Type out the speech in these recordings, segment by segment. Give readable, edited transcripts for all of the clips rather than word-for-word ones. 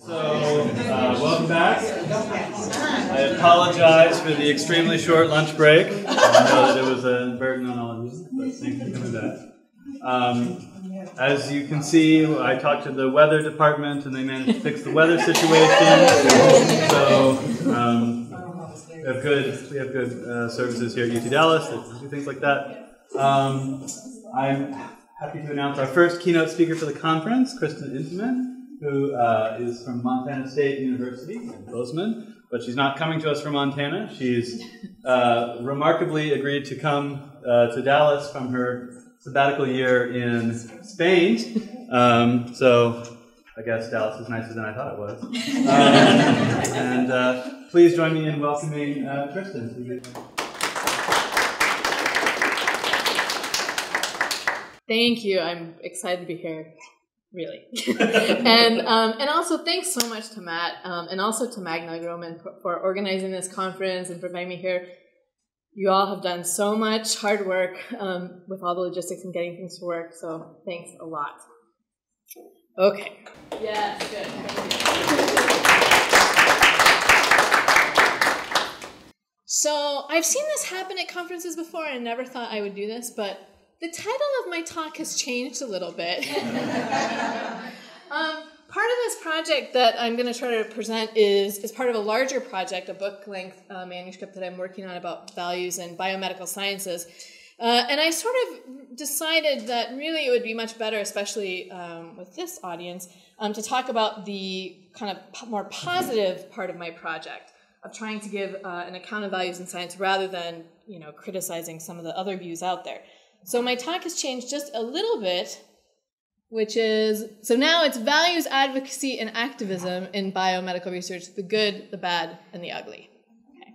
Welcome back. I apologize for the extremely short lunch break. I know that it was a burden on all of you, but thanks for coming back. As you can see, I talked to the weather department and they managed to fix the weather situation. So we have good services here at UT Dallas that do things like that. I'm happy to announce our first keynote speaker for the conference, Kristen Intemann, who is from Montana State University in Bozeman, but she's not coming to us from Montana. She's remarkably agreed to come to Dallas from her sabbatical year in Spain. So I guess Dallas is nicer than I thought it was. And please join me in welcoming Kristen. Thank you. I'm excited to be here. Really. and also thanks so much to Matt and also to Magna Groman for organizing this conference and for inviting me here. You all have done so much hard work with all the logistics and getting things to work, so thanks a lot. Okay. Yes, good. So I've seen this happen at conferences before and never thought I would do this, but the title of my talk has changed a little bit. Part of this project that I'm going to try to present is part of a larger project, a book-length manuscript that I'm working on about values in biomedical sciences. And I sort of decided that really it would be much better, especially with this audience, to talk about the kind of more positive part of my project, of trying to give an account of values in science rather than, criticizing some of the other views out there. So my talk has changed just a little bit, which is, so now it's values, advocacy, and activism in biomedical research, the good, the bad, and the ugly. Okay.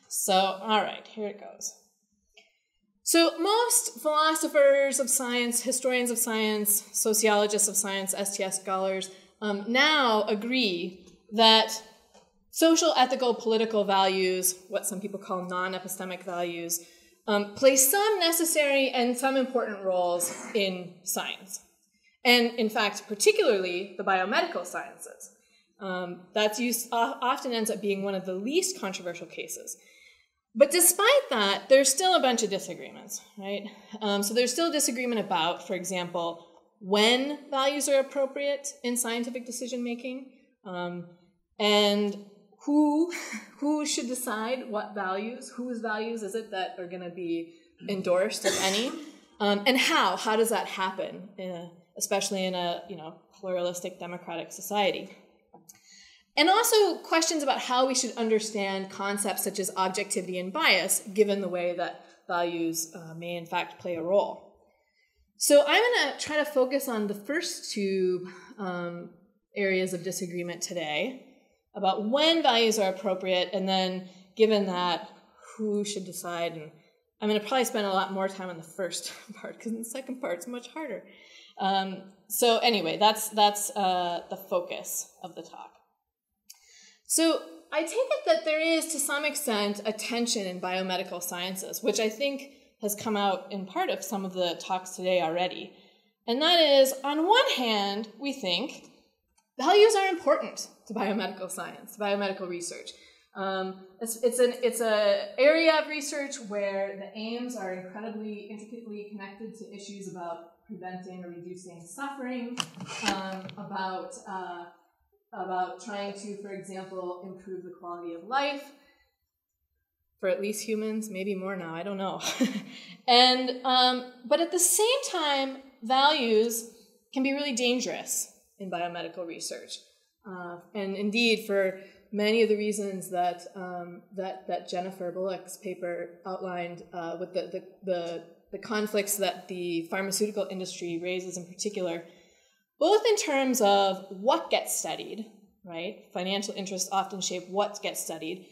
So, all right, here it goes. So most philosophers of science, historians of science, sociologists of science, STS scholars, now agree that social, ethical, political values, what some people call non-epistemic values, play some necessary and some important roles in science. And in fact, particularly the biomedical sciences. That's often ends up being one of the least controversial cases. But despite that, there's still a bunch of disagreements, right? So there's still disagreement about, for example, when values are appropriate in scientific decision-making, and who should decide what values, whose values is it that are going to be endorsed, if any, and how does that happen, especially in a pluralistic democratic society. And also questions about how we should understand concepts such as objectivity and bias, given the way that values may in fact play a role. So I'm going to try to focus on the first two areas of disagreement today, about when values are appropriate, and then given that, who should decide. And I'm going to probably spend a lot more time on the first part, because the second part's much harder. So anyway, that's the focus of the talk. So I take it that there is, to some extent, a tension in biomedical sciences, which I think has come out in part of some of the talks today already. And that is, on one hand, we think values are important to biomedical science, biomedical research. It's an area of research where the aims are incredibly intricately connected to issues about preventing or reducing suffering, about trying to, for example, improve the quality of life for at least humans, maybe more now, I don't know. But at the same time, values can be really dangerous in biomedical research. And indeed, for many of the reasons that Jennifer Bullock's paper outlined, with the conflicts that the pharmaceutical industry raises in particular, both in terms of what gets studied, right? Financial interests often shape what gets studied,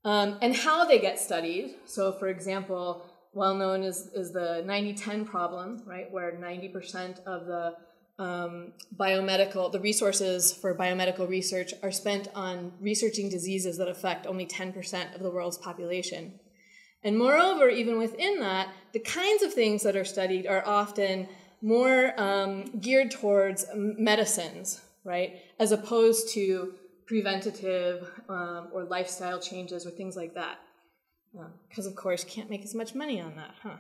and how they get studied. So, for example, well known is the 90-10 problem, right? Where 90% of the the resources for biomedical research are spent on researching diseases that affect only 10% of the world's population. And moreover, even within that, the kinds of things that are studied are often more geared towards medicines, right? As opposed to preventative or lifestyle changes or things like that. Because, of course, can't make as much money on that, huh?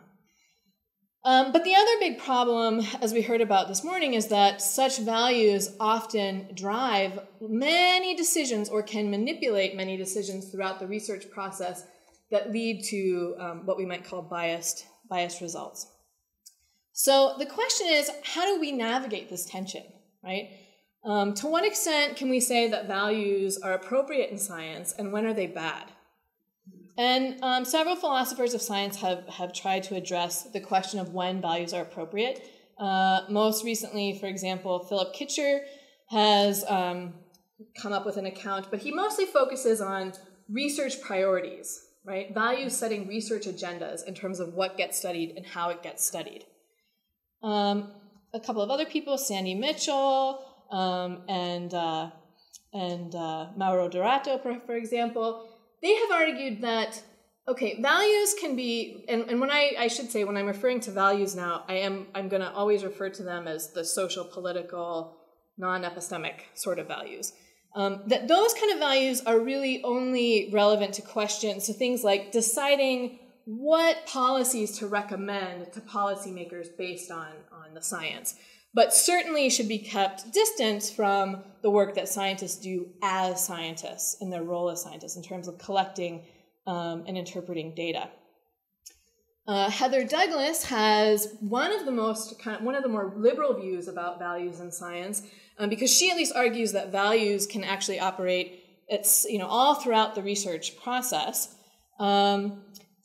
But the other big problem, as we heard about this morning, is that such values often drive many decisions or can manipulate many decisions throughout the research process that lead to what we might call biased results. So the question is, how do we navigate this tension, right? To what extent can we say that values are appropriate in science, and when are they bad? And several philosophers of science have tried to address the question of when values are appropriate. Most recently, for example, Philip Wchich has come up with an account, but he mostly focuses on research priorities, right? Values setting research agendas in terms of what gets studied and how it gets studied. A couple of other people, Sandy Mitchell and Mauro Dorato, for example, they have argued that, okay, values can be, and when I should say, when I'm referring to values now, I'm going to always refer to them as the social, political, non-epistemic sort of values. That those kind of values are really only relevant to questions, to things like deciding what policies to recommend to policymakers based on the science, but certainly should be kept distant from the work that scientists do as scientists in their role as scientists in terms of collecting and interpreting data. Heather Douglas has one of the more liberal views about values in science, because she at least argues that values can actually operate all throughout the research process.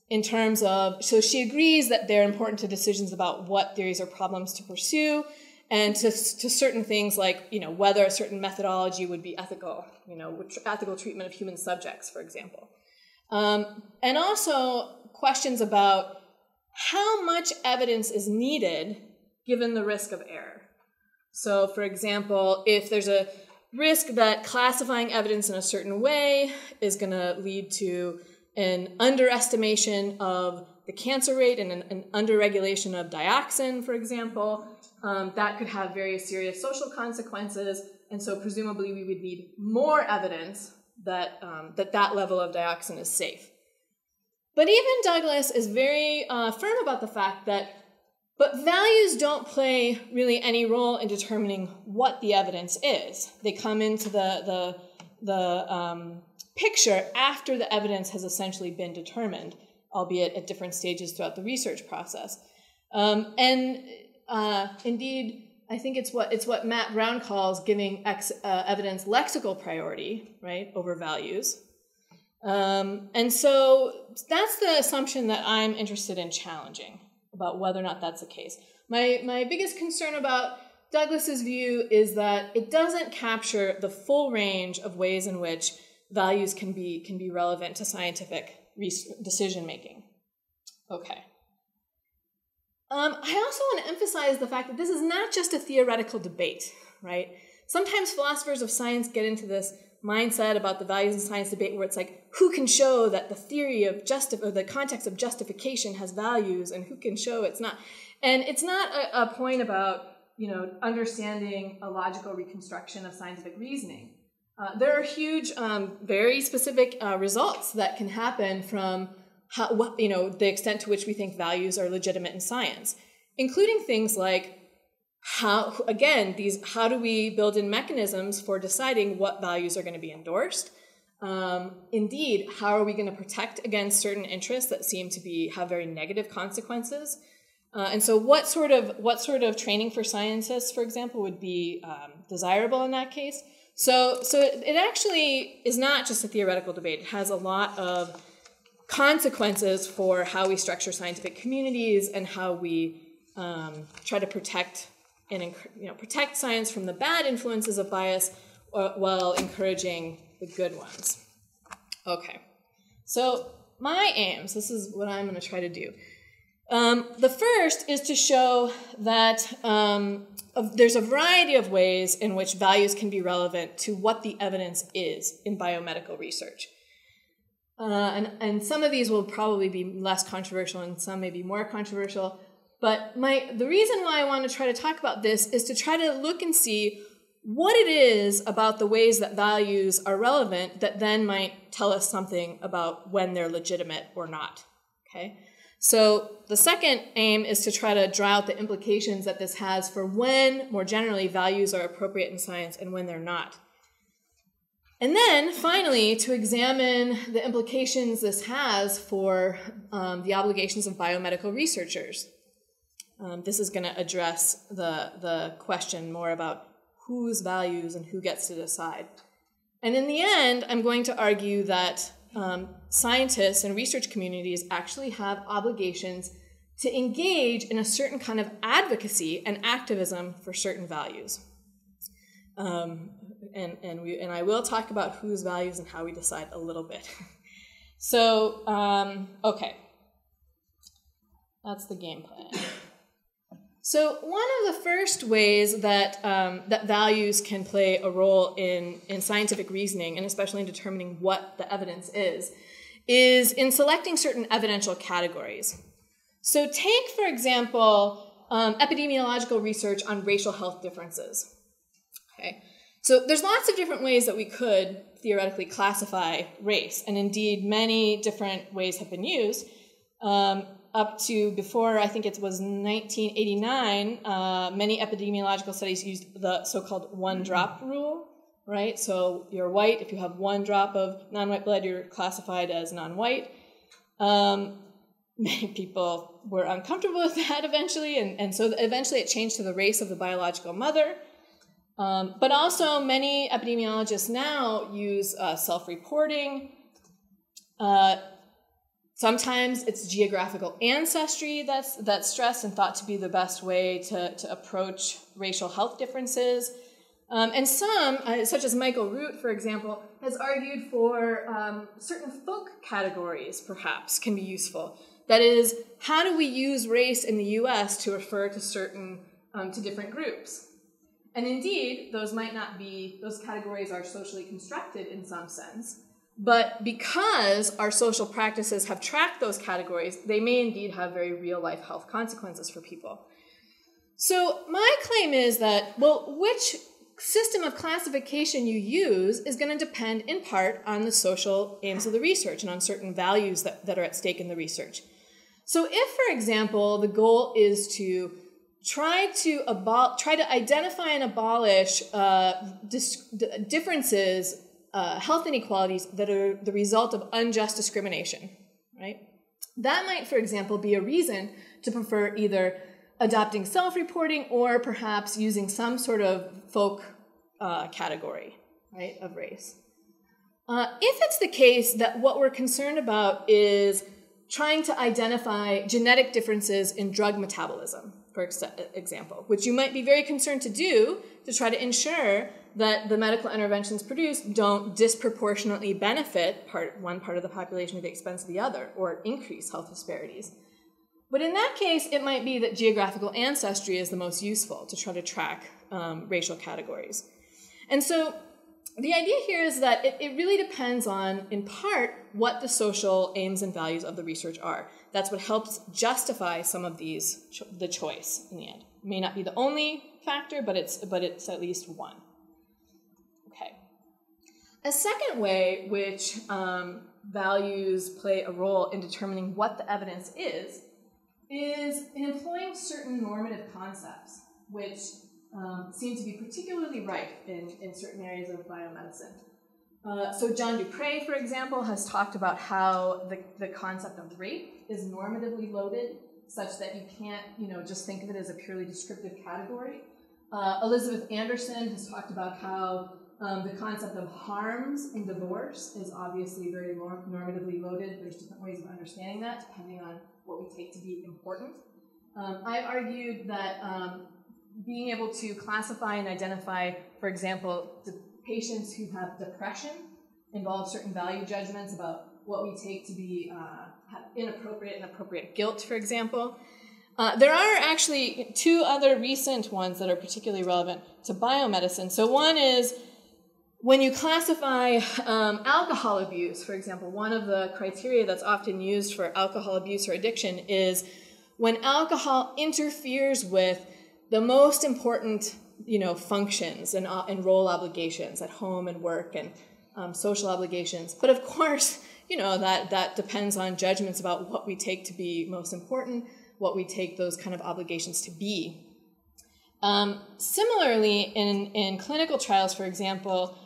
In terms of, so she agrees that they're important to decisions about what theories or problems to pursue, and to certain things like, whether a certain methodology would be ethical, ethical treatment of human subjects, for example. And also questions about how much evidence is needed given the risk of error. So, for example, if there's a risk that classifying evidence in a certain way is going to lead to an underestimation of the cancer rate and an underregulation of dioxin, for example, that could have very serious social consequences, and so presumably we would need more evidence that that level of dioxin is safe. But even Douglas is very firm about the fact that but values don't play really any role in determining what the evidence is. They come into the picture after the evidence has essentially been determined, albeit at different stages throughout the research process. Indeed, I think it's what Matt Brown calls giving evidence lexical priority, right, over values. And so that's the assumption that I'm interested in challenging about whether or not that's the case. My biggest concern about Douglas's view is that it doesn't capture the full range of ways in which values can be relevant to scientific decision making. Okay. I also want to emphasize the fact that this is not just a theoretical debate, right? Sometimes philosophers of science get into this mindset about the values in science debate where it's like, who can show that the theory of or the context of justification has values, and who can show it's not? And it's not a point about understanding a logical reconstruction of scientific reasoning. There are huge, very specific results that can happen from the extent to which we think values are legitimate in science, including things like how do we build in mechanisms for deciding what values are going to be endorsed? Indeed, how are we going to protect against certain interests that seem to have very negative consequences? And so what sort of training for scientists, for example, would be desirable in that case? So it actually is not just a theoretical debate. It has a lot of consequences for how we structure scientific communities and how we try to protect science from the bad influences of bias while encouraging the good ones. Okay, so my aims, this is what I'm going to try to do. The first is to show that there's a variety of ways in which values can be relevant to what the evidence is in biomedical research. And some of these will probably be less controversial and some may be more controversial. But the reason why I want to try to talk about this is to try to look and see what it is about the ways that values are relevant that then might tell us something about when they're legitimate or not, okay? So the second aim is to try to draw out the implications that this has for when, more generally, values are appropriate in science and when they're not. And then, finally, to examine the implications this has for the obligations of biomedical researchers. This is going to address the question more about whose values and who gets to decide. And in the end, I'm going to argue that scientists and research communities actually have obligations to engage in a certain kind of advocacy and activism for certain values. And I will talk about whose values and how we decide a little bit. So, okay. That's the game plan. So one of the first ways that, that values can play a role in scientific reasoning, and especially in determining what the evidence is in selecting certain evidential categories. So take, for example, epidemiological research on racial health differences. Okay. So there's lots of different ways that we could theoretically classify race, and indeed many different ways have been used. Up to before, I think it was 1989, many epidemiological studies used the so-called one-drop rule, right? So you're white. If you have one drop of non-white blood, you're classified as non-white. Many people were uncomfortable with that eventually, and so eventually it changed to the race of the biological mother. But also many epidemiologists now use self-reporting. Sometimes it's geographical ancestry that's stressed and thought to be the best way to approach racial health differences. And some, such as Michael Root, for example, has argued for certain folk categories, perhaps, can be useful. That is, how do we use race in the US to refer to to different groups? And indeed, those categories are socially constructed in some sense. But because our social practices have tracked those categories, they may indeed have very real-life health consequences for people. So my claim is that, well, which system of classification you use is going to depend in part on the social aims of the research and on certain values that are at stake in the research. So if, for example, the goal is to try to identify and abolish differences, health inequalities that are the result of unjust discrimination, right? That might, for example, be a reason to prefer either adopting self-reporting or perhaps using some sort of folk category, right, of race. If it's the case that what we're concerned about is trying to identify genetic differences in drug metabolism, for example, which you might be very concerned to do to try to ensure that the medical interventions produced don't disproportionately benefit one part of the population at the expense of the other or increase health disparities. But in that case, it might be that geographical ancestry is the most useful to try to track racial categories. And so the idea here is that it really depends on, in part, what the social aims and values of the research are. That's what helps justify some of these, the choice in the end. It may not be the only factor, but it's at least one. Okay. A second way which values play a role in determining what the evidence is in employing certain normative concepts, which seem to be particularly rife in certain areas of biomedicine. So John Dupre, for example, has talked about how the concept of rape is normatively loaded, such that you can't, just think of it as a purely descriptive category. Elizabeth Anderson has talked about how the concept of harms in divorce is obviously very normatively loaded. There's different ways of understanding that, depending on what we take to be important. I've argued that being able to classify and identify, for example, the patients who have depression involve certain value judgments about what we take to be inappropriate and appropriate guilt, for example. There are actually two other recent ones that are particularly relevant to biomedicine. So one is when you classify alcohol abuse, for example, one of the criteria that's often used for alcohol abuse or addiction is when alcohol interferes with the most important functions and role obligations at home and work and social obligations. But of course, that depends on judgments about what we take to be most important, what we take those kind of obligations to be. Similarly, in clinical trials, for example,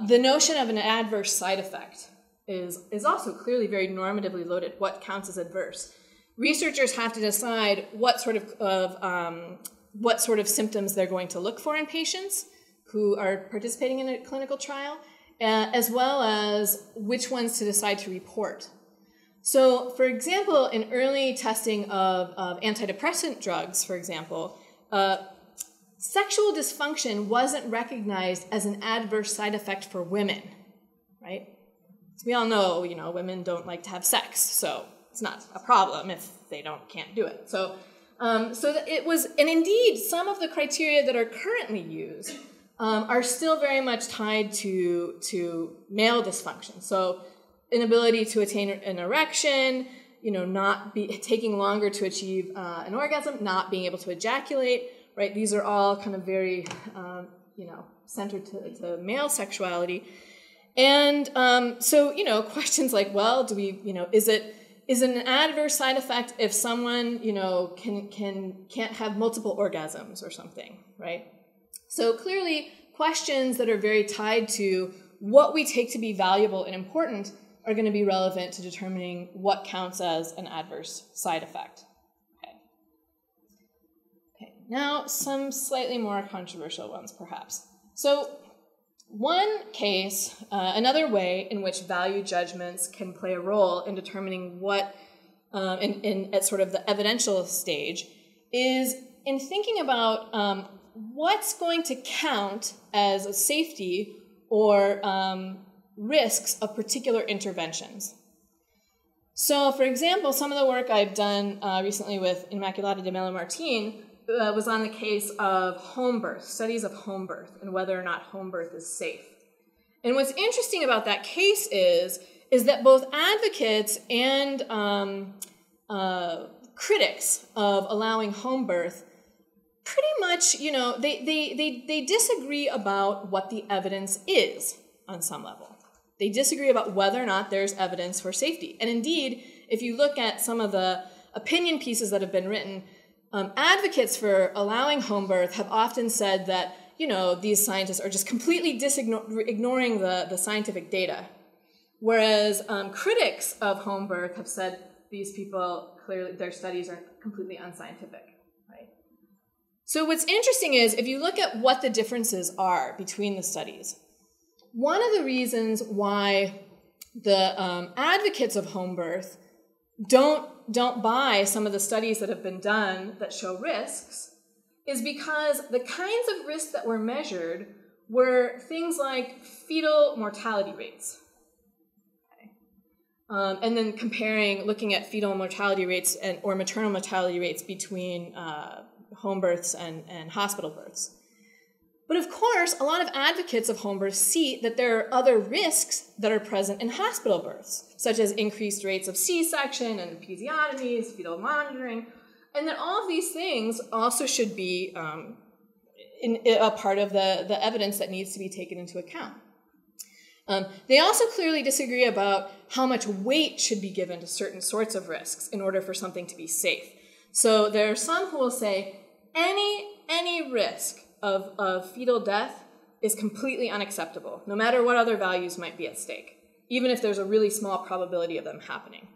the notion of an adverse side effect is also clearly very normatively loaded. What counts as adverse? Researchers have to decide what sort of symptoms they're going to look for in patients who are participating in a clinical trial, as well as which ones to decide to report. So, for example, in early testing of antidepressant drugs, for example, sexual dysfunction wasn't recognized as an adverse side effect for women, right? So we all know, women don't like to have sex, so it's not a problem if they can't do it. So it was, and indeed, some of the criteria that are currently used are still very much tied to male dysfunction. So inability to attain an erection, taking longer to achieve an orgasm, not being able to ejaculate, right? These are all kind of very, centered to male sexuality. And so, questions like, well, do we, is it an adverse side effect if someone, can't have multiple orgasms or something, right? So clearly, questions that are very tied to what we take to be valuable and important are going to be relevant to determining what counts as an adverse side effect. Okay, now some slightly more controversial ones, perhaps. So one case, another way in which value judgments can play a role in determining what, at sort of the evidential stage, is in thinking about what's going to count as a safety or risks of particular interventions. So, for example, some of the work I've done recently with Immaculata de Melo-Martin was on the case of home birth, studies of home birth, and whether or not home birth is safe. And what's interesting about that case is that both advocates and critics of allowing home birth pretty much, they disagree about what the evidence is on some level. They disagree about whether or not there's evidence for safety. And indeed, if you look at some of the opinion pieces that have been written, advocates for allowing home birth have often said that, these scientists are just completely ignoring the scientific data. Whereas critics of home birth have said these people, clearly, their studies are completely unscientific. So what's interesting is, if you look at what the differences are between the studies, one of the reasons why the advocates of home birth don't buy some of the studies that have been done that show risks is because the kinds of risks that were measured were things like fetal mortality rates. And then looking at fetal mortality rates or maternal mortality rates between home births and hospital births. But of course, a lot of advocates of home births see that there are other risks that are present in hospital births, such as increased rates of C-section and episiotomies, fetal monitoring, and that all of these things also should be a part of the evidence that needs to be taken into account. They also clearly disagree about how much weight should be given to certain sorts of risks in order for something to be safe. So there are some who will say any risk of fetal death is completely unacceptable, no matter what other values might be at stake, even if there's a really small probability of them happening.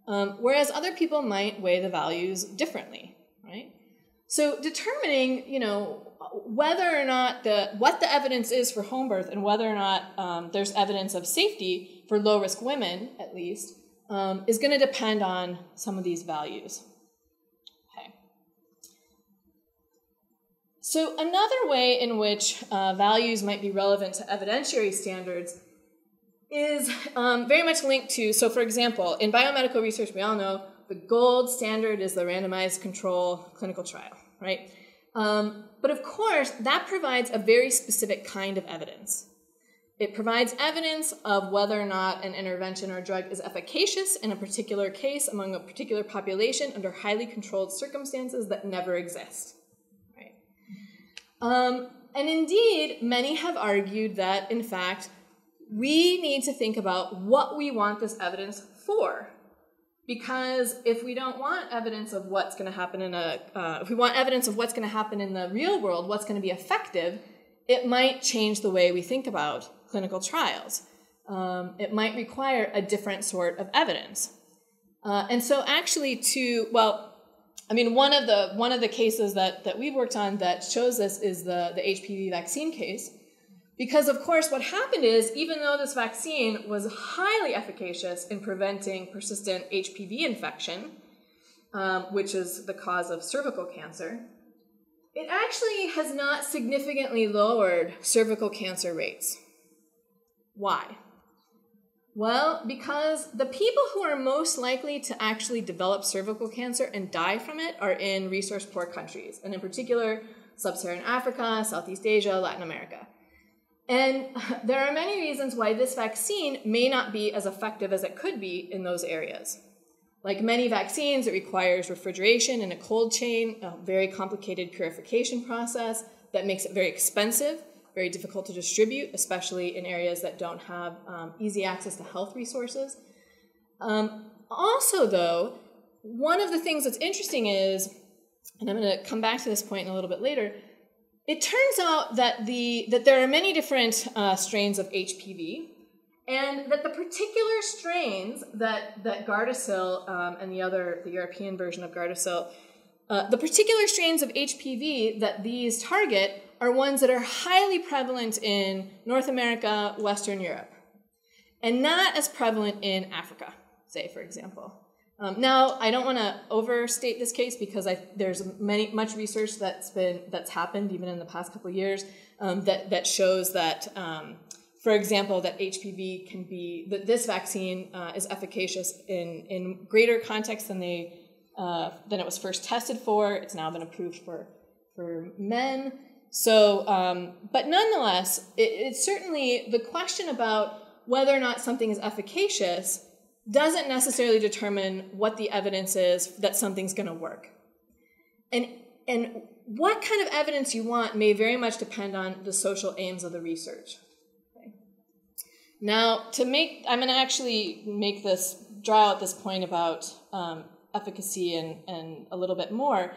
Whereas other people might weigh the values differently, right? So determining, whether or not what the evidence is for home birth and whether or not there's evidence of safety for low-risk women, at least, is going to depend on some of these values. Okay. So another way in which values might be relevant to evidentiary standards is very much linked to, so for example, in biomedical research, we all know the gold standard is the randomized control clinical trial, right? But of course, that provides a very specific kind of evidence. It provides evidence of whether or not an intervention or drug is efficacious in a particular case among a particular population under highly controlled circumstances that never exist. Right? And indeed, many have argued that, in fact, we need to think about what we want this evidence for. Because if we don't want evidence of what's going to happen if we want evidence of what's going to happen in the real world, what's going to be effective, it might change the way we think about clinical trials. It might require a different sort of evidence. And so actually one of the cases that we've worked on that shows this is the HPV vaccine case. Because, of course, what happened is, even though this vaccine was highly efficacious in preventing persistent HPV infection, which is the cause of cervical cancer, it actually has not significantly lowered cervical cancer rates. Why? Well, because the people who are most likely to actually develop cervical cancer and die from it are in resource-poor countries, and in particular, Sub-Saharan Africa, Southeast Asia, Latin America. And there are many reasons why this vaccine may not be as effective as it could be in those areas. Like many vaccines, it requires refrigeration in a cold chain, a very complicated purification process that makes it very expensive, very difficult to distribute, especially in areas that don't have easy access to health resources. Also, though, one of the things that's interesting is, and I'm going to come back to this point in a little bit later, it turns out that there are many different strains of HPV, and that the particular strains that Gardasil and the European version of Gardasil, the particular strains of HPV that these target are ones that are highly prevalent in North America, Western Europe, and not as prevalent in Africa, say, for example. Now, I don't want to overstate this case because there's much research that's happened even in the past couple of years that shows that, for example, that HPV that this vaccine is efficacious in greater contexts than it was first tested for. It's now been approved for men. So, but nonetheless, it's certainly the question about whether or not something is efficacious doesn't necessarily determine what the evidence is that something's going to work. And what kind of evidence you want may very much depend on the social aims of the research. Okay. Now, I'm going to actually draw out this point about efficacy and a little bit more,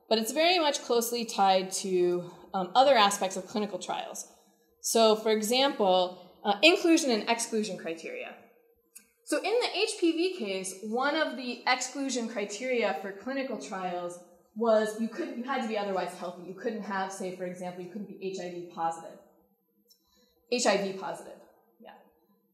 but it's very much closely tied to other aspects of clinical trials. So, for example, inclusion and exclusion criteria. So in the HPV case, one of the exclusion criteria for clinical trials was you had to be otherwise healthy. You couldn't have, say, for example, you couldn't be HIV positive. Yeah.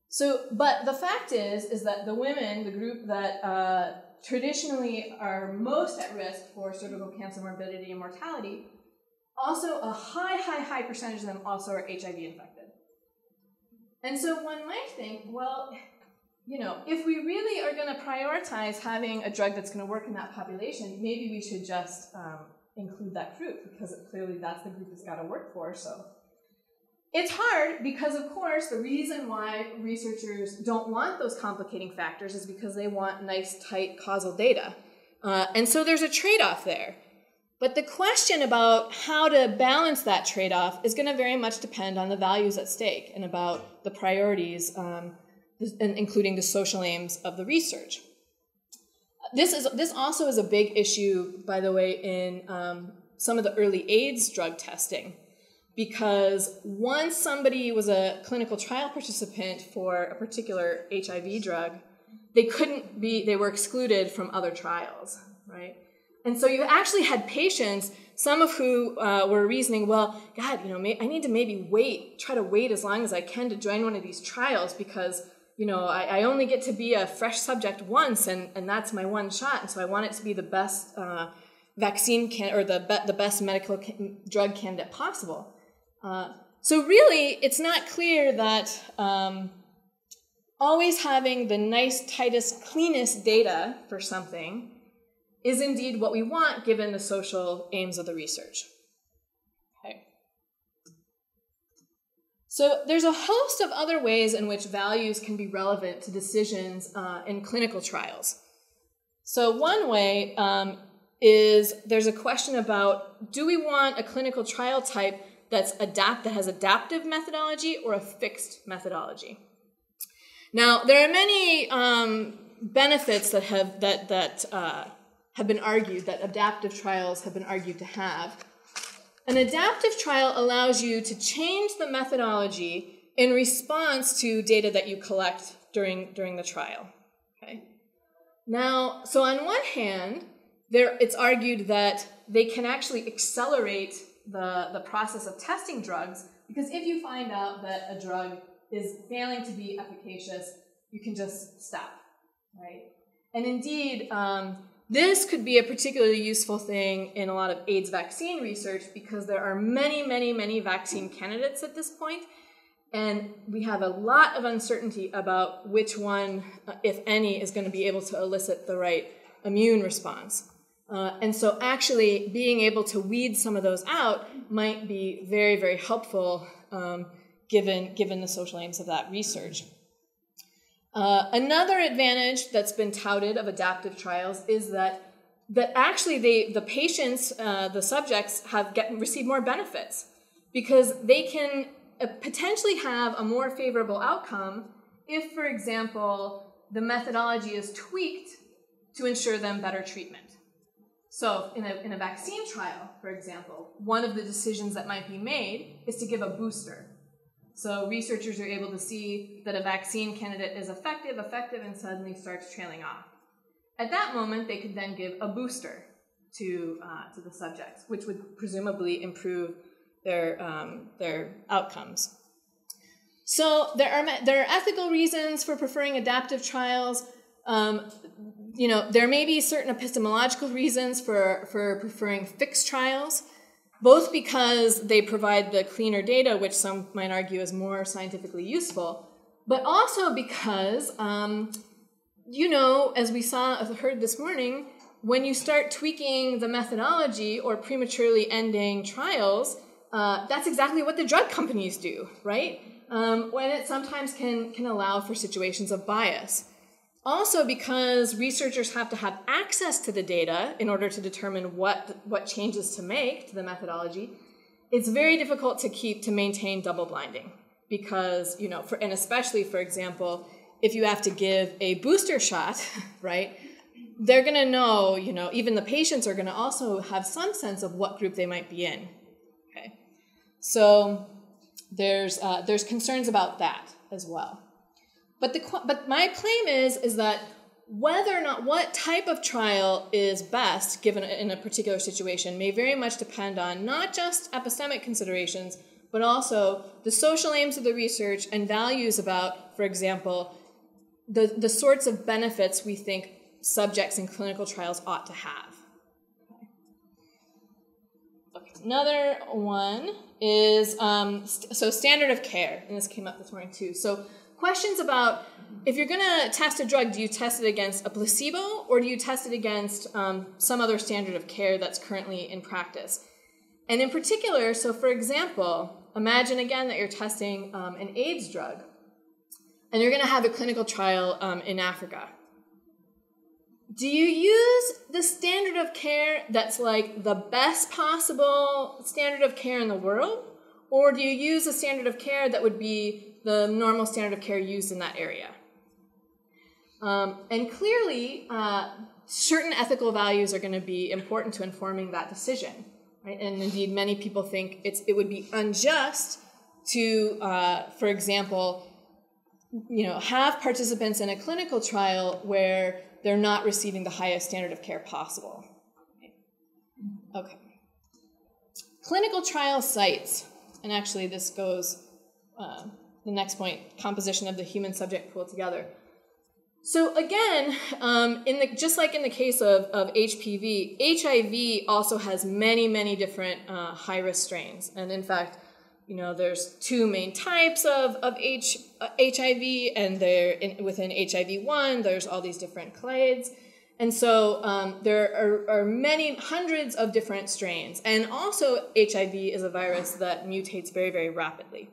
So, but the fact is that the women, the group that traditionally are most at risk for cervical cancer morbidity and mortality, also a high percentage of them also are HIV infected. And so one might think, well, if we really are going to prioritize having a drug that's going to work in that population, maybe we should just include that group because clearly that's the group it's got to work for. So it's hard because, of course, the reason why researchers don't want those complicating factors is because they want nice, tight causal data. And so there's a trade-off there. But the question about how to balance that trade-off is going to very much depend on the values at stake and about the priorities including the social aims of the research. This also is a big issue, by the way, in some of the early AIDS drug testing, because once somebody was a clinical trial participant for a particular HIV drug, they were excluded from other trials, right? And so you actually had patients, some of who were reasoning, well, God, I need to try to wait as long as I can to join one of these trials because I only get to be a fresh subject once, and that's my one shot, and so I want it to be the best vaccine or the best medical drug candidate possible. So really, it's not clear that always having the nice, tightest, cleanest data for something is indeed what we want given the social aims of the research. So there's a host of other ways in which values can be relevant to decisions in clinical trials. So one way is there's a question about, do we want a clinical trial type that has adaptive methodology or a fixed methodology? Now, there are many benefits that have been argued, that adaptive trials have been argued to have. An adaptive trial allows you to change the methodology in response to data that you collect during the trial. Okay? Now, so on one hand, it's argued that they can actually accelerate the process of testing drugs, because if you find out that a drug is failing to be efficacious, you can just stop, right? And indeed, this could be a particularly useful thing in a lot of AIDS vaccine research, because there are many, many, many vaccine candidates at this point, and we have a lot of uncertainty about which one, if any, is going to be able to elicit the right immune response. And so actually being able to weed some of those out might be very, very helpful given the social aims of that research. Another advantage that's been touted of adaptive trials is that actually the patients, the subjects, receive more benefits, because they can potentially have a more favorable outcome if, for example, the methodology is tweaked to ensure them better treatment. So in a vaccine trial, for example, one of the decisions that might be made is to give a booster. So researchers are able to see that a vaccine candidate is effective, and suddenly starts trailing off. At that moment, they could then give a booster to the subjects, which would presumably improve their outcomes. So there are ethical reasons for preferring adaptive trials. There may be certain epistemological reasons for preferring fixed trials, both because they provide the cleaner data, which some might argue is more scientifically useful, but also because, as we heard this morning, when you start tweaking the methodology or prematurely ending trials, that's exactly what the drug companies do, right? When it sometimes can allow for situations of bias. Also because researchers have to have access to the data in order to determine what changes to make to the methodology, it's very difficult to maintain double blinding, because, and especially, for example, if you have to give a booster shot, right, they're going to know, even the patients are going to also have some sense of what group they might be in. Okay, so there's concerns about that as well. But my claim is that whether or not what type of trial is best given in a particular situation may very much depend on not just epistemic considerations, but also the social aims of the research and values about, for example, the sorts of benefits we think subjects in clinical trials ought to have. Okay. Another one is, so standard of care, and this came up this morning too. So questions about, if you're going to test a drug, do you test it against a placebo, or do you test it against some other standard of care that's currently in practice? And in particular, so for example, imagine again that you're testing an AIDS drug, and you're going to have a clinical trial in Africa. Do you use the standard of care that's like the best possible standard of care in the world, or do you use a standard of care that would be the normal standard of care used in that area? And clearly, certain ethical values are going to be important to informing that decision, right? And indeed, many people think it would be unjust to, for example, have participants in a clinical trial where they're not receiving the highest standard of care possible. Okay. Clinical trial sites, and actually this goes, the next point, composition of the human subject pool together. So again, just like in the case of HPV, HIV also has many, many different high-risk strains. And in fact, there's two main types of HIV, and within HIV-1, there's all these different clades. And so there are many hundreds of different strains. And also HIV is a virus that mutates very, very rapidly.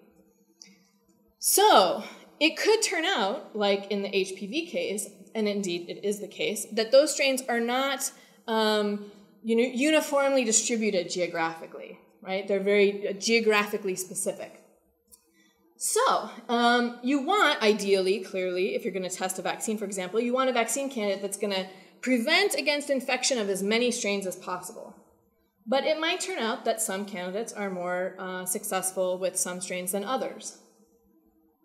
So it could turn out, like in the HPV case, and indeed it is the case, that those strains are not, uniformly distributed geographically, right? They're very geographically specific. So you want, ideally, clearly, if you're going to test a vaccine, for example, you want a vaccine candidate that's going to prevent against infection of as many strains as possible. But it might turn out that some candidates are more successful with some strains than others.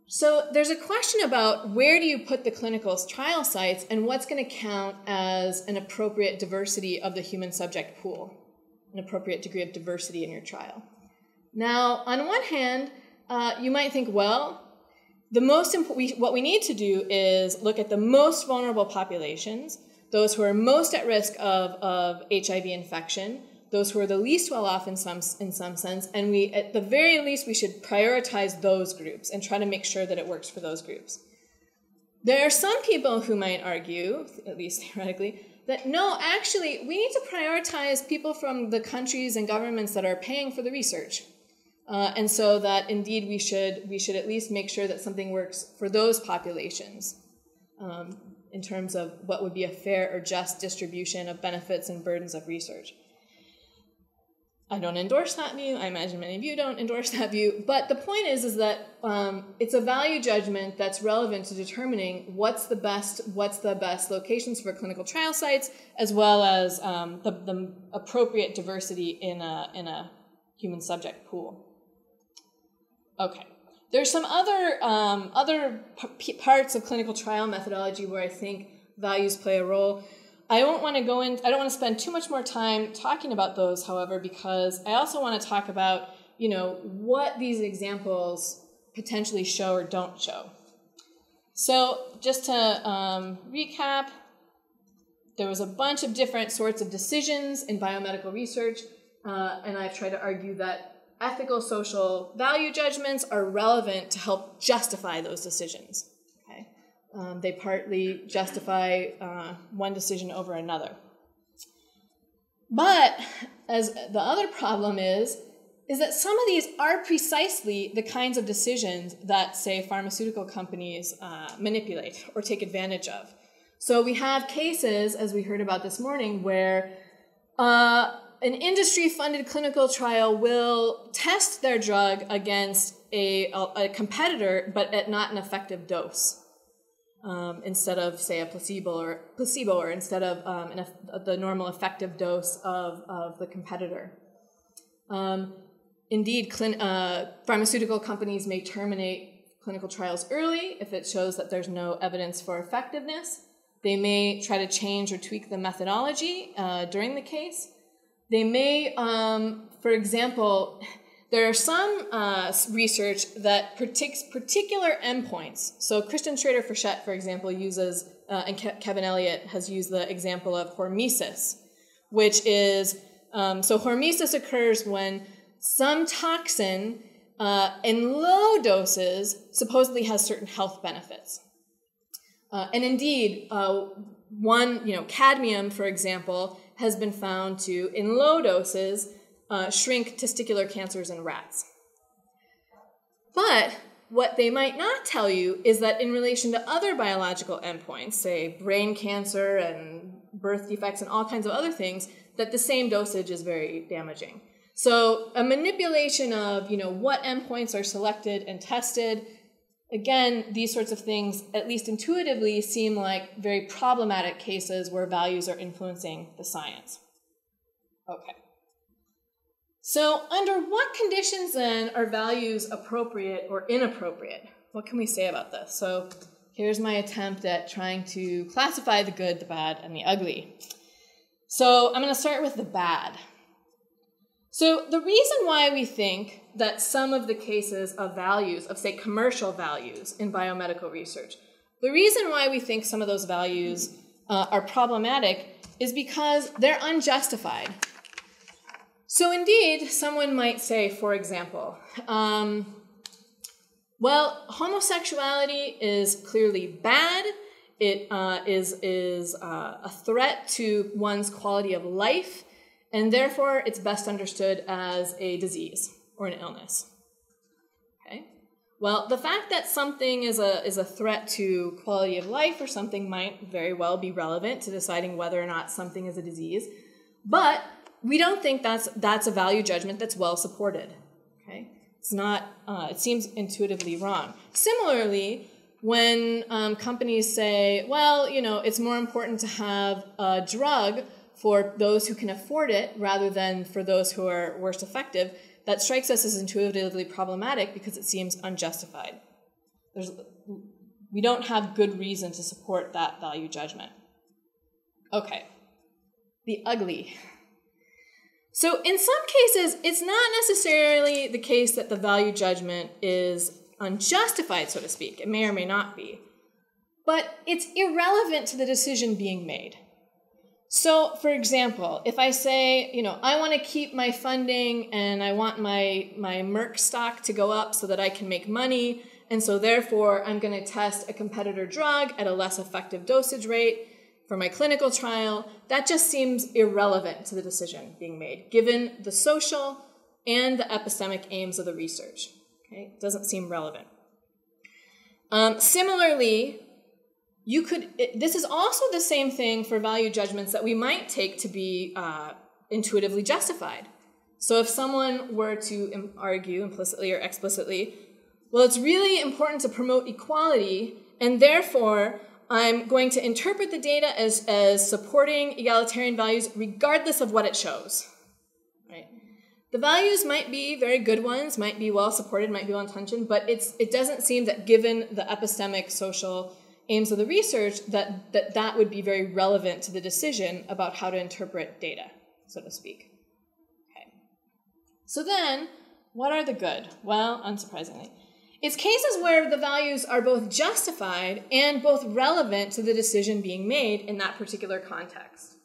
So there's a question about where do you put the clinical trial sites and what's going to count as an appropriate diversity of the human subject pool, an appropriate degree of diversity in your trial. Now, on one hand, you might think, well, what we need to do is look at the most vulnerable populations, those who are most at risk of HIV infection, those who are the least well off in some sense, and at the very least, we should prioritize those groups and try to make sure that it works for those groups. There are some people who might argue, at least theoretically, that no, actually, we need to prioritize people from the countries and governments that are paying for the research. And so that indeed we should at least make sure that something works for those populations in terms of what would be a fair or just distribution of benefits and burdens of research. I don't endorse that view. I imagine many of you don't endorse that view. But the point is that it's a value judgment that's relevant to determining what's the best locations for clinical trial sites, as well as the appropriate diversity in a human subject pool. Okay. There's some other parts of clinical trial methodology where I think values play a role. I don't want to spend too much more time talking about those, however, because I also want to talk about, what these examples potentially show or don't show. So just to recap, there was a bunch of different sorts of decisions in biomedical research, and I've tried to argue that ethical social value judgments are relevant to help justify those decisions. Okay? They partly justify one decision over another. But as the other problem is that some of these are precisely the kinds of decisions that, say, pharmaceutical companies manipulate or take advantage of. So we have cases, as we heard about this morning, where an industry-funded clinical trial will test their drug against a competitor, but at not an effective dose, instead of, say, a placebo, or instead of the normal effective dose of the competitor. Indeed, pharmaceutical companies may terminate clinical trials early if it shows that there's no evidence for effectiveness. They may try to change or tweak the methodology during the case. They may, for example, there are some research that predicts particular endpoints. So Kristen Schrader-Frechette, for example, uses, and Kevin Elliott has used the example of hormesis, which is, so hormesis occurs when some toxin in low doses supposedly has certain health benefits. And indeed, cadmium, for example, has been found to, in low doses, shrink testicular cancers in rats. But what they might not tell you is that in relation to other biological endpoints, say brain cancer and birth defects and all kinds of other things, that the same dosage is very damaging. So a manipulation of, what endpoints are selected and tested, again, these sorts of things, at least intuitively, seem like very problematic cases where values are influencing the science. Okay. So under what conditions, then, are values appropriate or inappropriate? What can we say about this? So here's my attempt at trying to classify the good, the bad, and the ugly. So I'm going to start with the bad. So the reason why we think that some of the cases of values, of, say, commercial values in biomedical research, the reason why we think some of those values are problematic is because they're unjustified. So indeed, someone might say, for example, well, homosexuality is clearly bad. It is a threat to one's quality of life, and therefore it's best understood as a disease or an illness. Okay? Well, the fact that something is a threat to quality of life or something might very well be relevant to deciding whether or not something is a disease, but we don't think that's a value judgment that's well supported. Okay, it's not. It seems intuitively wrong. Similarly, when companies say, well, it's more important to have a drug for those who can afford it rather than for those who are worst effective, that strikes us as intuitively problematic because it seems unjustified. We don't have good reason to support that value judgment. Okay, the ugly. So in some cases, it's not necessarily the case that the value judgment is unjustified, so to speak. It may or may not be. But it's irrelevant to the decision being made. So, for example, if I say, I want to keep my funding and I want my Merck stock to go up so that I can make money, and so therefore I'm going to test a competitor drug at a less effective dosage rate for my clinical trial, that just seems irrelevant to the decision being made, given the social and the epistemic aims of the research. Okay? It doesn't seem relevant. Similarly, this is also the same thing for value judgments that we might take to be intuitively justified. So if someone were to argue implicitly or explicitly, well, it's really important to promote equality, and therefore I'm going to interpret the data as supporting egalitarian values regardless of what it shows. Right? The values might be very good ones, might be well supported, might be well intentioned, but it doesn't seem that given the epistemic social aims of the research that would be very relevant to the decision about how to interpret data, so to speak. Okay. So then, what are the good? Well, unsurprisingly, it's cases where the values are both justified and both relevant to the decision being made in that particular context.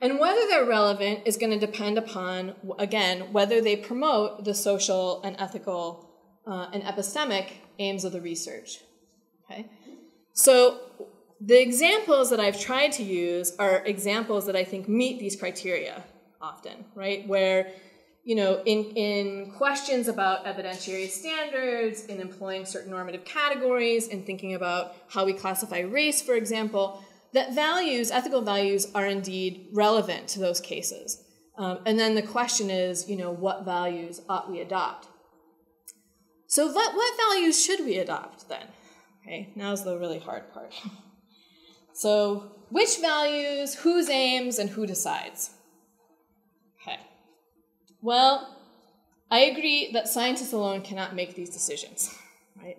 And whether they're relevant is going to depend upon, again, whether they promote the social and ethical and epistemic aims of the research. Okay? So the examples that I've tried to use are examples that I think meet these criteria often, right? Where, in questions about evidentiary standards, in employing certain normative categories, in thinking about how we classify race, for example, that values, ethical values, are indeed relevant to those cases. And then the question is, what values ought we adopt? So what values should we adopt then? Okay, now's the really hard part. So which values, whose aims, and who decides? Okay. Well, I agree that scientists alone cannot make these decisions, right?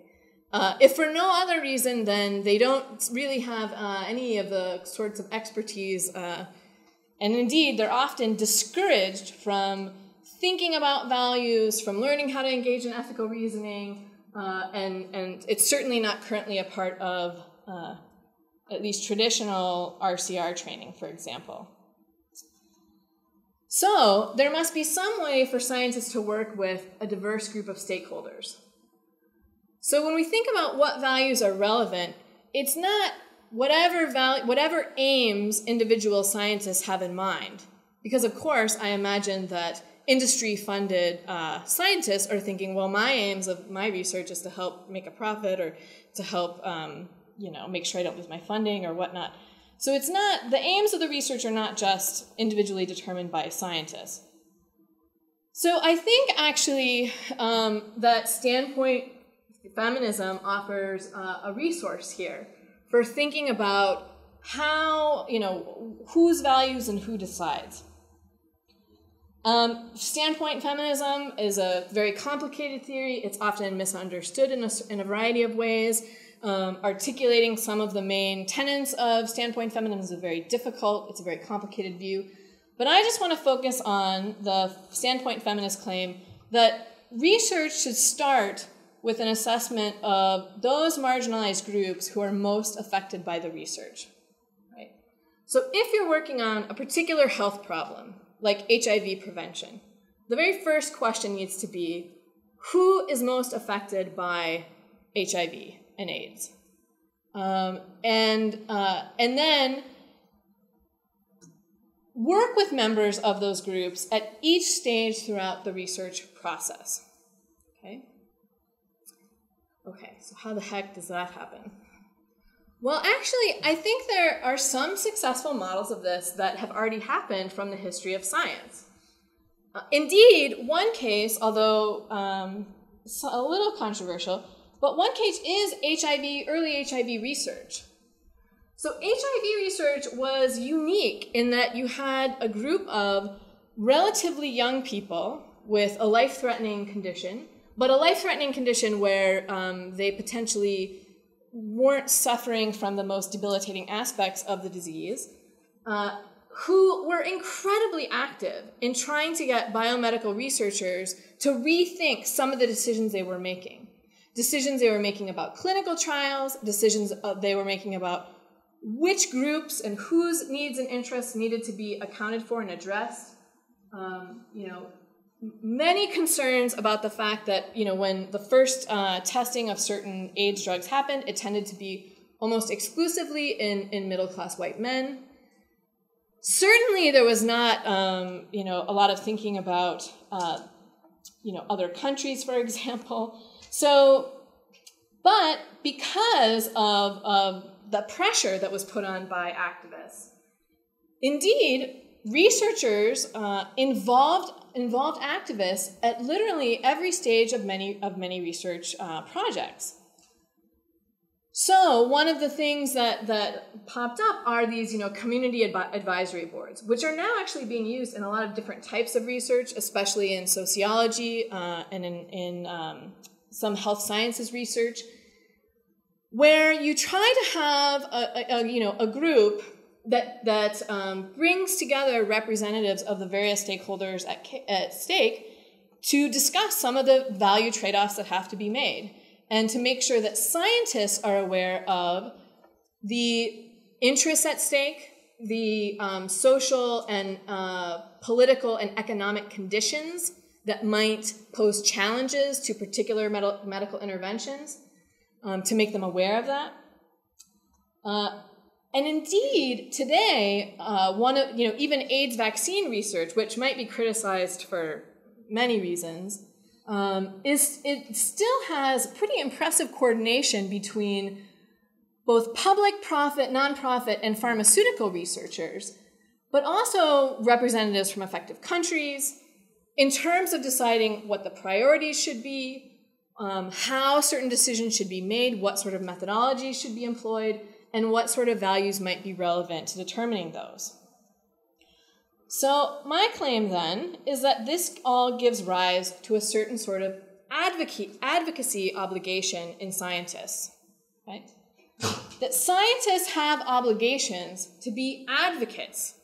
If for no other reason, then they don't really have any of the sorts of expertise, and indeed, they're often discouraged from thinking about values, from learning how to engage in ethical reasoning, and it's certainly not currently a part of at least traditional RCR training, for example. So there must be some way for scientists to work with a diverse group of stakeholders. So when we think about what values are relevant, it's not whatever aims individual scientists have in mind. Because of course, I imagine that industry-funded scientists are thinking, well, my aims of my research is to help make a profit or to help make sure I don't lose my funding or whatnot. So it's not, the aims of the research are not just individually determined by scientists. So I think actually that standpoint feminism offers a resource here for thinking about how, whose values and who decides. Standpoint feminism is a very complicated theory. It's often misunderstood in a variety of ways. Articulating some of the main tenets of standpoint feminism is very difficult. It's a very complicated view. But I just want to focus on the standpoint feminist claim that research should start with an assessment of those marginalized groups who are most affected by the research. Right? So if you're working on a particular health problem, like HIV prevention, the very first question needs to be, who is most affected by HIV and AIDS? And then work with members of those groups at each stage throughout the research process. Okay, so how the heck does that happen? Well, actually, I think there are some successful models of this that have already happened from the history of science. Indeed, one case, although a little controversial, but one case is HIV, early HIV research. So HIV research was unique in that you had a group of relatively young people with a life-threatening condition, but a life-threatening condition where they potentially weren't suffering from the most debilitating aspects of the disease, who were incredibly active in trying to get biomedical researchers to rethink some of the decisions they were making. Decisions they were making about clinical trials, decisions they were making about which groups and whose needs and interests needed to be accounted for and addressed. Many concerns about the fact that, when the first testing of certain AIDS drugs happened, it tended to be almost exclusively in middle-class white men. Certainly, there was not, a lot of thinking about, other countries, for example. But because of the pressure that was put on by activists, indeed, researchers involved activists at literally every stage of many research projects. So one of the things that popped up are these, community advisory boards, which are now actually being used in a lot of different types of research, especially in sociology and in some health sciences research, where you try to have a group that brings together representatives of the various stakeholders at stake to discuss some of the value trade-offs that have to be made, and to make sure that scientists are aware of the interests at stake, the social and political and economic conditions that might pose challenges to particular medical interventions, to make them aware of that. And indeed, today, even AIDS vaccine research, which might be criticized for many reasons, it still has pretty impressive coordination between both public, profit, nonprofit, and pharmaceutical researchers, but also representatives from affected countries in terms of deciding what the priorities should be, how certain decisions should be made, what sort of methodology should be employed, and what sort of values might be relevant to determining those. So my claim then is that this all gives rise to a certain sort of advocacy obligation in scientists, right? That scientists have obligations to be advocates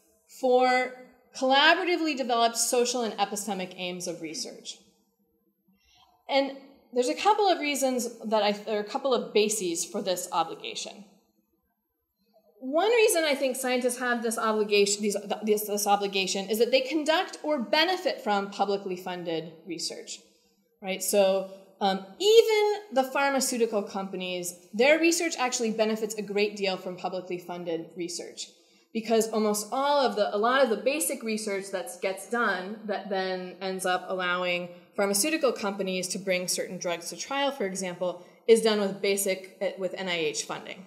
for collaboratively developed social and epistemic aims of research. And there's a couple of reasons there are a couple of bases for this obligation. One reason I think scientists have this obligation, this obligation is that they conduct or benefit from publicly funded research, right? So even the pharmaceutical companies, their research actually benefits a great deal from publicly funded research, because a lot of the basic research that gets done that then ends up allowing pharmaceutical companies to bring certain drugs to trial, for example, is done with NIH funding.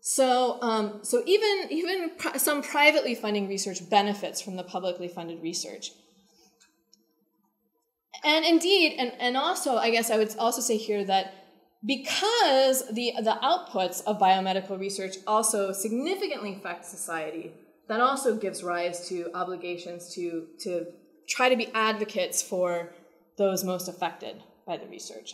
So even some privately funding research benefits from the publicly funded research. And indeed, and also, I guess I would also say here that because the outputs of biomedical research also significantly affect society, that also gives rise to obligations to try to be advocates for those most affected by the research.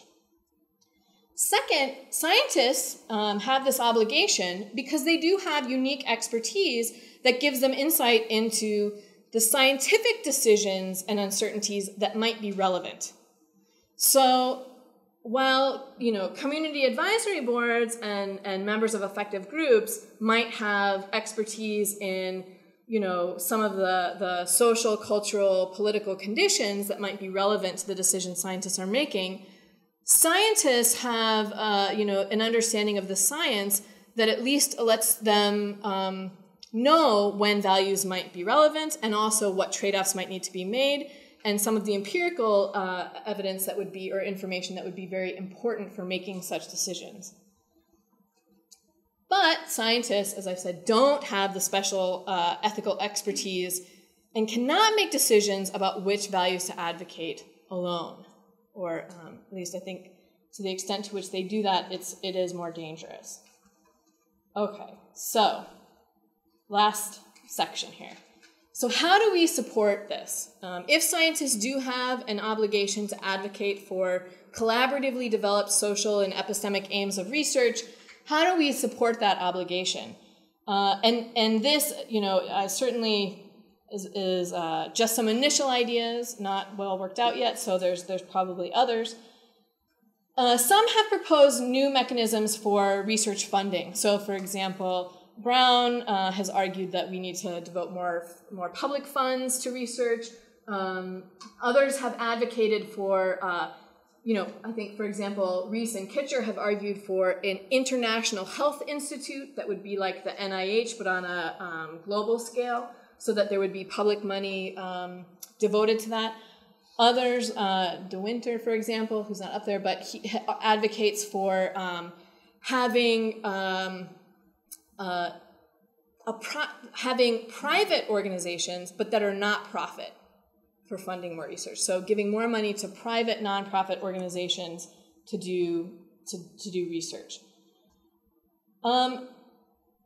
Second, scientists have this obligation because they do have unique expertise that gives them insight into the scientific decisions and uncertainties that might be relevant. So while community advisory boards and members of effective groups might have expertise in some of the social, cultural, political conditions that might be relevant to the decisions scientists are making, scientists have an understanding of the science that at least lets them know when values might be relevant, and also what trade-offs might need to be made, and some of the empirical evidence that would be, or information that would be very important for making such decisions. But scientists, as I've said, don't have the special ethical expertise and cannot make decisions about which values to advocate alone. Or at least I think to the extent to which they do that, it is more dangerous. Okay, so last section here. So how do we support this? If scientists do have an obligation to advocate for collaboratively developed social and epistemic aims of research, how do we support that obligation? And this, certainly is just some initial ideas, not well worked out yet, so there's probably others. Some have proposed new mechanisms for research funding. So, for example, Brown has argued that we need to devote more public funds to research. Others have advocated for, I think, for example, Rees and Wchich have argued for an international health institute that would be like the NIH, but on a global scale, so that there would be public money devoted to that. Others, De Winter, for example, who's not up there, but he advocates for having private organizations, but that are not profit, for funding more research. So giving more money to private nonprofit organizations to do research.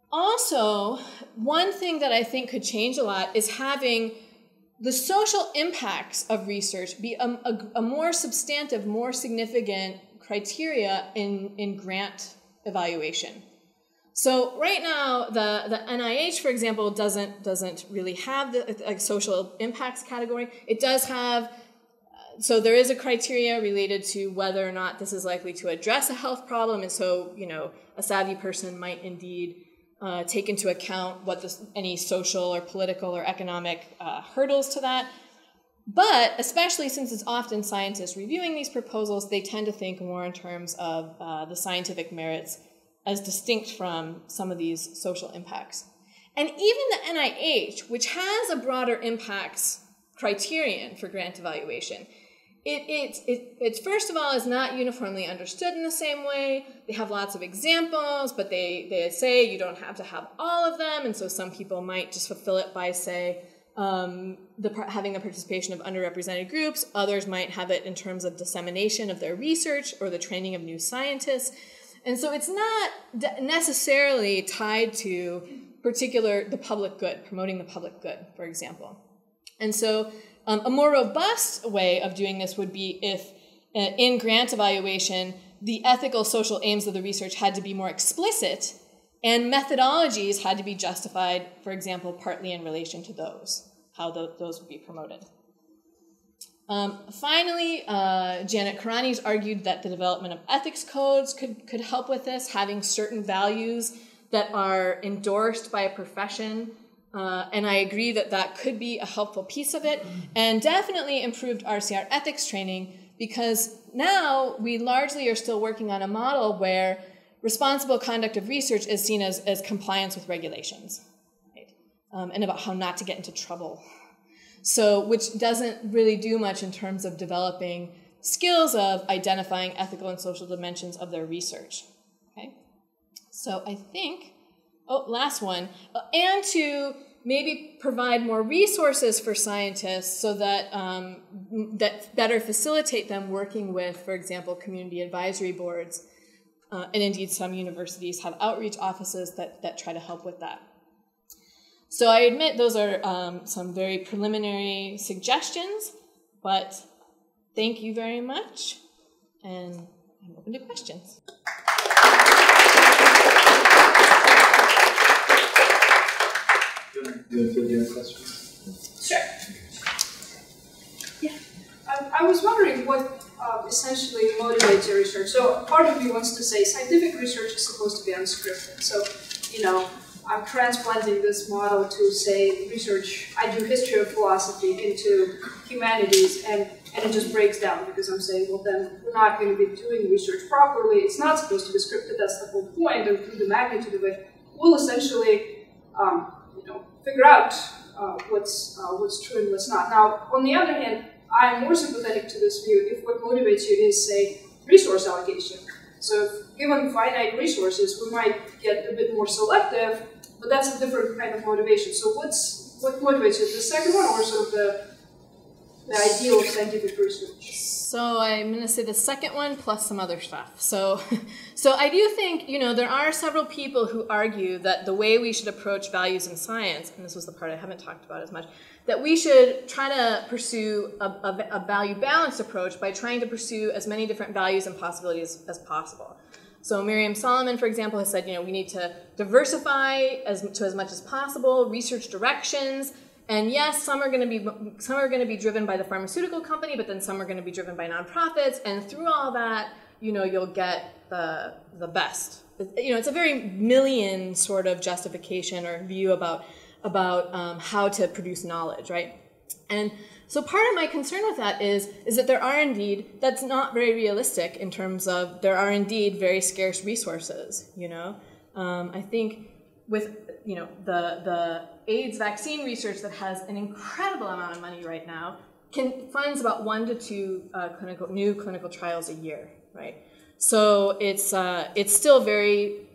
Also, one thing that I think could change a lot is having the social impacts of research be a more substantive, more significant criteria in grant evaluation. So right now, the NIH, for example, doesn't really have the social impacts category. It does have, so there is a criteria related to whether or not this is likely to address a health problem, and so a savvy person might indeed take into account what any social or political or economic hurdles to that. But especially since it's often scientists reviewing these proposals, they tend to think more in terms of the scientific merits as distinct from some of these social impacts. And even the NIH, which has a broader impacts criterion for grant evaluation, it first of all is not uniformly understood in the same way. They have lots of examples, but they say you don't have to have all of them, and so some people might just fulfill it by, say, having the participation of underrepresented groups. Others might have it in terms of dissemination of their research or the training of new scientists. And so it's not necessarily tied to the public good, promoting the public good, for example. And so a more robust way of doing this would be if in grant evaluation, the ethical social aims of the research had to be more explicit and methodologies had to be justified, for example, partly in relation to those, how those would be promoted. Finally, Janet Karani's argued that the development of ethics codes could help with this, having certain values that are endorsed by a profession. And I agree that could be a helpful piece of it, and definitely improved RCR ethics training, because now we largely are still working on a model where responsible conduct of research is seen as compliance with regulations, right? And about how not to get into trouble. So, which doesn't really do much in terms of developing skills of identifying ethical and social dimensions of their research, okay? So I think, last one, and to maybe provide more resources for scientists so that that better facilitate them working with, for example, community advisory boards, and indeed some universities have outreach offices that try to help with that. So I admit those are some very preliminary suggestions, but thank you very much, and I'm open to questions. Do you feel your questions? Sure. Yeah. I was wondering what essentially motivates your research. So part of me wants to say scientific research is supposed to be unscripted. So, I'm transplanting this model to, say, research. I do history of philosophy into humanities, and it just breaks down because I'm saying, well, then we're not going to be doing research properly. It's not supposed to be scripted. That's the whole point. And through the magnitude of it, we'll essentially, figure out what's true and what's not. Now, on the other hand, I'm more sympathetic to this view if what motivates you is, say, resource allocation. So given finite resources, we might get a bit more selective, but that's a different kind of motivation. So what motivates you? The second one, or sort of the ideal of scientific research? So I'm going to say the second one plus some other stuff. So I do think, there are several people who argue that the way we should approach values in science, and this was the part I haven't talked about as much, that we should try to pursue a value-balanced approach by trying to pursue as many different values and possibilities as possible. So Miriam Solomon, for example, has said, we need to diversify as much as possible, research directions. And yes, some are going to be driven by the pharmaceutical company, but then some are going to be driven by nonprofits. And through all that, you'll get the best. It's a very Millian sort of justification or view about how to produce knowledge, right? And so part of my concern with that is that there are indeed, that's not very realistic in terms of there are indeed very scarce resources. I think with the AIDS vaccine research that has an incredible amount of money right now funds about 1 to 2 new clinical trials a year, right? So it's still very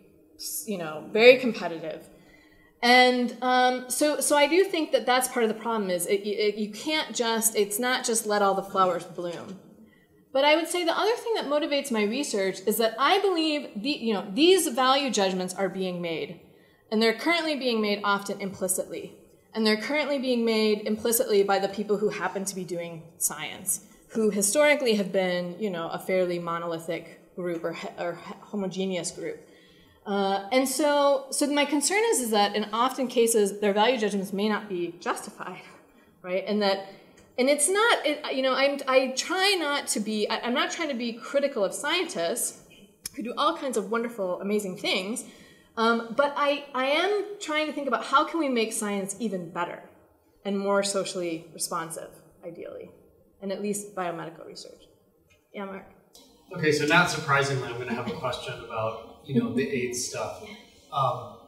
very competitive, and so I do think that that's part of the problem is you can't it's not just let all the flowers bloom. But I would say the other thing that motivates my research is that I believe these value judgments are being made. And they're currently being made often implicitly. And they're currently being made implicitly by the people who happen to be doing science, who historically have been, a fairly monolithic group or homogeneous group. And so my concern is that in often cases, their value judgments may not be justified, right? And it's not, I try not to be, I'm not trying to be critical of scientists who do all kinds of wonderful, amazing things. But I am trying to think about how can we make science even better and more socially responsive, ideally, and at least biomedical research. Yeah, Mark? Okay, so not surprisingly, I'm going to have a question about, the AIDS stuff.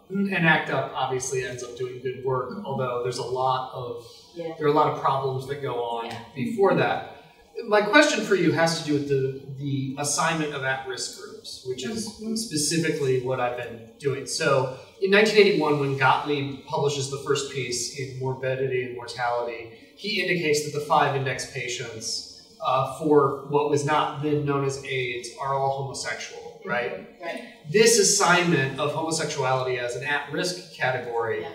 And ACT UP obviously ends up doing good work, although there are a lot of problems that go on before that. My question for you has to do with the assignment of at-risk groups, which is specifically what I've been doing. So in 1981, when Gottlieb publishes the first piece in Morbidity and Mortality, he indicates that the 5 index patients for what was not then known as AIDS are all homosexual, right? Right. This assignment of homosexuality as an at-risk category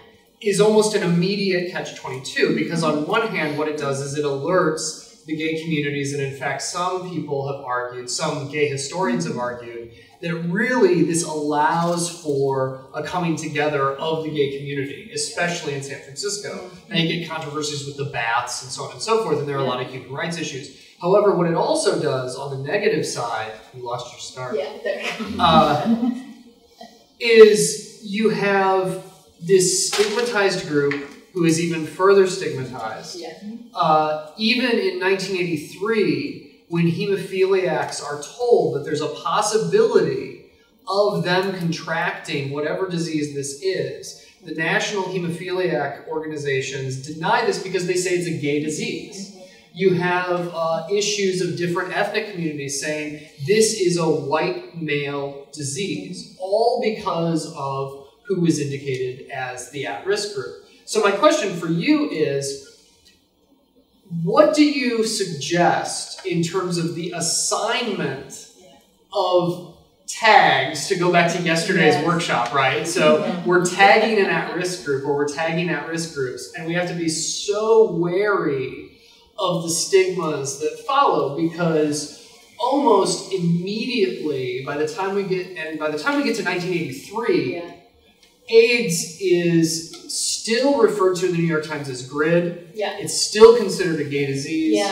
is almost an immediate catch-22, because on one hand, what it does is it alerts the gay communities, and in fact some people have argued, some gay historians have argued, that really this allows for a coming together of the gay community, especially in San Francisco. And you get controversies with the baths and so on and so forth, and there are a lot of human rights issues. However, what it also does on the negative side, you lost your start, is you have this stigmatized group who is even further stigmatized. Even in 1983, when hemophiliacs are told that there's a possibility of them contracting whatever disease this is, the national hemophiliac organizations deny this because they say it's a gay disease. You have issues of different ethnic communities saying this is a white male disease, all because of who is indicated as the at-risk group. So my question for you is, what do you suggest in terms of the assignment of tags, to go back to yesterday's workshop, right? So we're tagging an at-risk group, or we're tagging at-risk groups, and we have to be so wary of the stigmas that follow, because almost immediately, by the time we get to 1983, AIDS is still referred to in the New York Times as GRID. It's still considered a gay disease.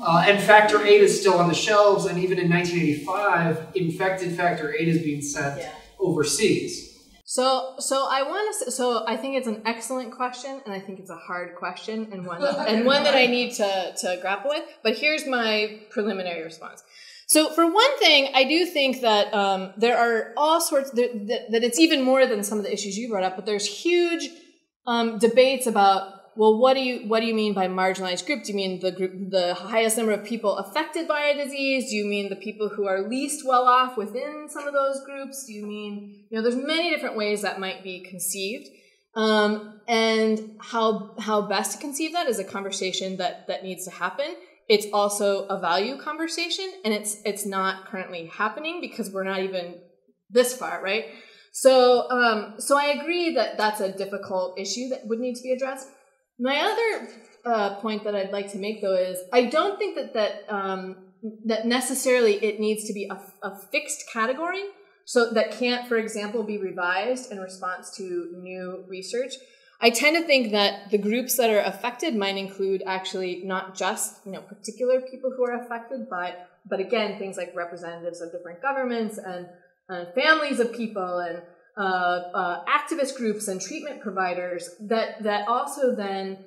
And factor VIII is still on the shelves, and even in 1985, infected factor VIII is being sent overseas. So I think it's an excellent question, and I think it's a hard question, and one that I need to grapple with. But here's my preliminary response. So for one thing, I do think that there are all sorts, that it's even more than some of the issues you brought up, but there's huge debates about well, what do you mean by marginalized group? Do you mean the highest number of people affected by a disease? Do you mean the people who are least well off within some of those groups? Do you mean, there's many different ways that might be conceived. And how best to conceive that is a conversation that needs to happen. It's also a value conversation, and it's not currently happening because we're not even this far, right? So I agree that that's a difficult issue that would need to be addressed. My other point that I'd like to make, though, is I don't think that necessarily it needs to be a fixed category, so that can't, for example, be revised in response to new research. I tend to think that the groups that are affected might include actually not just particular people who are affected, but again, things like representatives of different governments and families of people and activist groups and treatment providers, that also then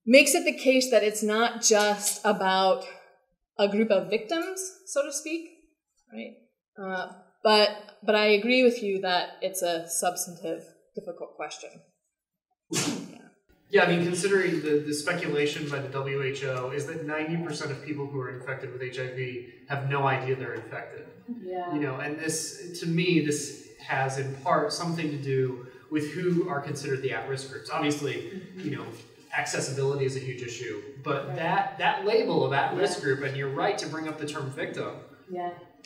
makes it the case that it's not just about a group of victims, so to speak, right? But I agree with you that it's a substantive, difficult question. Yeah, I mean, considering the speculation by the WHO is that 90% of people who are infected with HIV have no idea they're infected. Yeah. And this, to me, this has in part something to do with who are considered the at-risk groups. Obviously, accessibility is a huge issue, but that label of at-risk group, and you're right to bring up the term victim,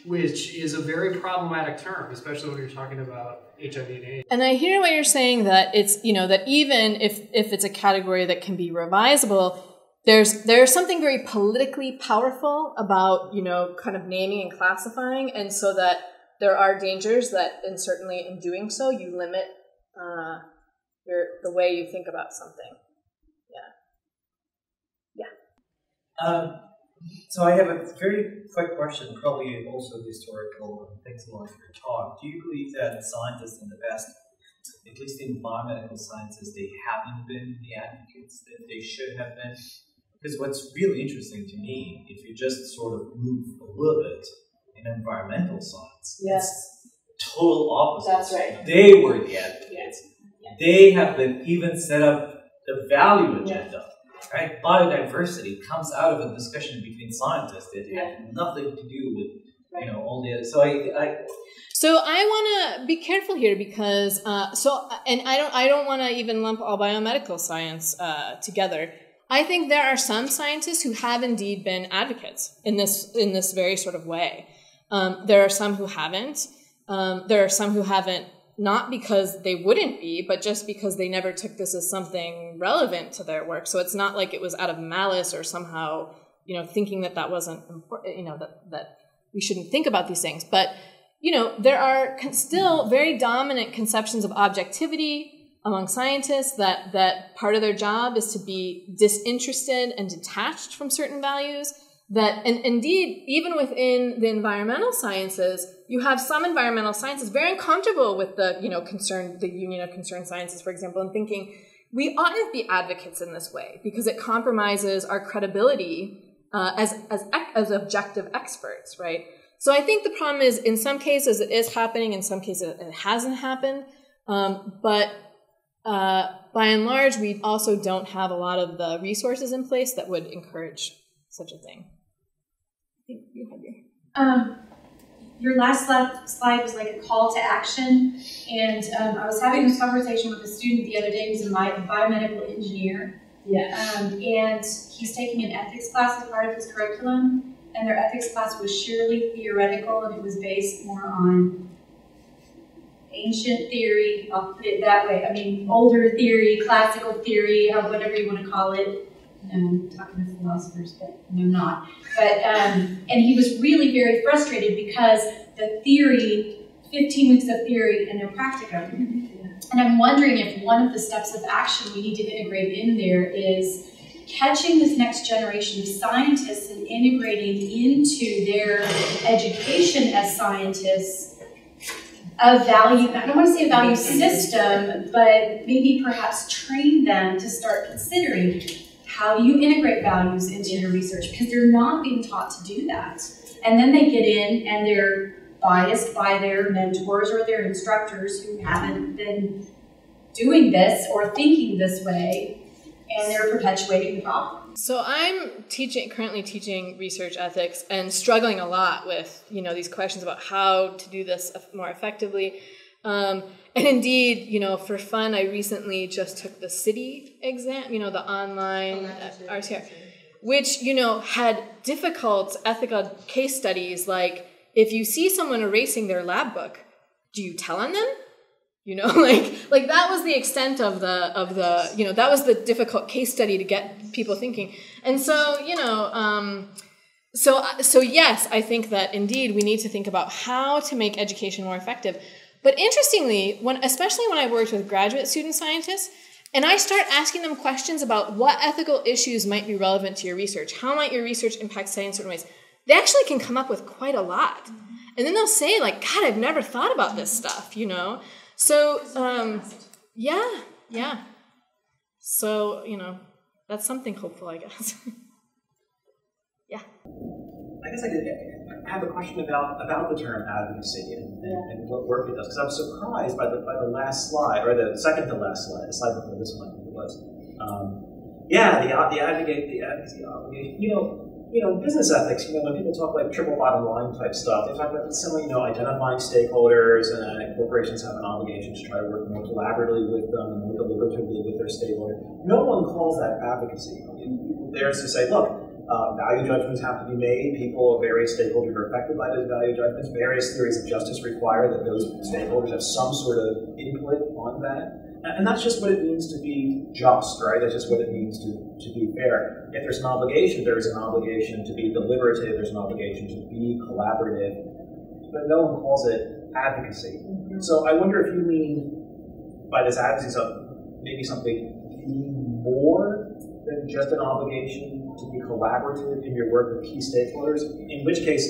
which is a very problematic term, especially when you're talking about HIV and AIDS. And I hear what you're saying, that it's, that even if it's a category that can be revisable, there's something very politically powerful about, kind of naming and classifying, and so that there are dangers that, and certainly in doing so, you limit the way you think about something. So I have a very quick question, probably also historical. Thanks a lot for your talk. Do you believe that scientists in the past, at least in biomedical sciences, they haven't been the advocates that they should have been? Because what's really interesting to me, if you just sort of move a little bit in environmental science, it's total opposite. That's right. They were the advocates. They have been even set up the value agenda. Right? Biodiversity comes out of a discussion between scientists that had nothing to do with all the other. So I want to be careful here because and I don't want to even lump all biomedical science together. I think there are some scientists who have indeed been advocates in this very sort of way. There are some who haven't. There are some who haven't, not because they wouldn't be, but just because they never took this as something relevant to their work. So it's not like it was out of malice or somehow, thinking that wasn't important, that we shouldn't think about these things. But, there are still very dominant conceptions of objectivity among scientists that part of their job is to be disinterested and detached from certain values. That, and indeed, even within the environmental sciences, you have some environmental sciences very uncomfortable with the Union of Concerned Sciences, for example, and thinking we oughtn't be advocates in this way because it compromises our credibility as objective experts, right? So I think the problem is, in some cases it is happening, in some cases it hasn't happened, but by and large, we also don't have a lot of the resources in place that would encourage such a thing. I think you had your last slide was like a call to action, and I was having this conversation with a student the other day who's a biomedical engineer. And he's taking an ethics class as part of his curriculum, and their ethics class was sheerly theoretical, and it was based more on ancient theory, I'll put it that way. I mean, older theory, classical theory, whatever you want to call it. I'm talking to philosophers, but I'm not. But and he was really very frustrated because the theory, 15 weeks of theory and no practicum. And I'm wondering if one of the steps of action we need to integrate in there is catching this next generation of scientists and integrating into their education as scientists a value, I don't want to say a value system, but maybe perhaps train them to start considering how do you integrate values into your research, because they're not being taught to do that. And then they get in and they're biased by their mentors or their instructors who haven't been doing this or thinking this way. and they're perpetuating the problem. So I'm currently teaching research ethics and struggling a lot with, these questions about how to do this more effectively. And indeed, for fun, I recently just took the city exam, the online RCR, which, had difficult ethical case studies. Like, if you see someone erasing their lab book, do you tell on them? Like that was the extent of the that was the difficult case study to get people thinking. And so, so yes, I think that indeed we need to think about how to make education more effective. But interestingly, especially when I worked with graduate student scientists, and I start asking them questions about what ethical issues might be relevant to your research, how might your research impact science in certain ways, they actually can come up with quite a lot. And then they'll say, like, God, I've never thought about this stuff, So, yeah. So, that's something hopeful, I guess. Yeah. I guess I have a question about the term advocacy and what work it does, because I was surprised by the last slide, or the second to last slide, the slide before this one, I think it was. The advocacy obligation. Business ethics, when people talk like triple bottom line type stuff, they talk about simply, identifying stakeholders, and corporations have an obligation to try to work more collaboratively with them and more deliberatively with their stakeholders. No one calls that advocacy. There's to say, look, value judgments have to be made. People, various stakeholders are affected by those value judgments. Various theories of justice require that those stakeholders have some sort of input on that. And that's just what it means to be just, right? That's just what it means to be fair. If there's an obligation, there is an obligation to be deliberative, there's an obligation to be collaborative, but no one calls it advocacy. So I wonder if you mean by this advocacy maybe something more than just an obligation to be collaborative in your work with key stakeholders, in which case,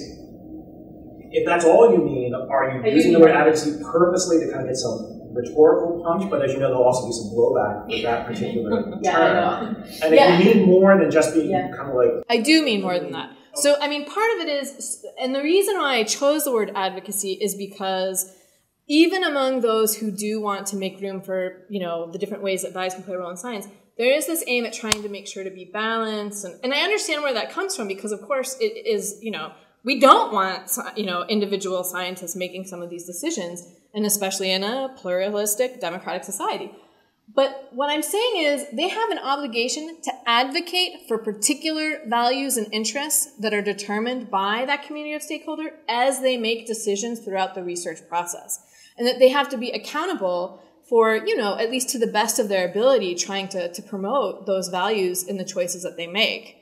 if that's all you mean, are you using the word advocacy purposely to kind of get some rhetorical punch, but as you know, there'll also be some blowback with that particular term. I know. And if you mean more than just being kind of like... I do mean more than that. So, part of it is, and the reason why I chose the word advocacy is because even among those who do want to make room for, the different ways that values can play a role in science, there is this aim at trying to make sure to be balanced. And I understand where that comes from because, of course, it is, we don't want, individual scientists making some of these decisions, and especially in a pluralistic democratic society. But what I'm saying is they have an obligation to advocate for particular values and interests that are determined by that community of stakeholders as they make decisions throughout the research process. And that they have to be accountable for, at least to the best of their ability, trying to promote those values in the choices that they make.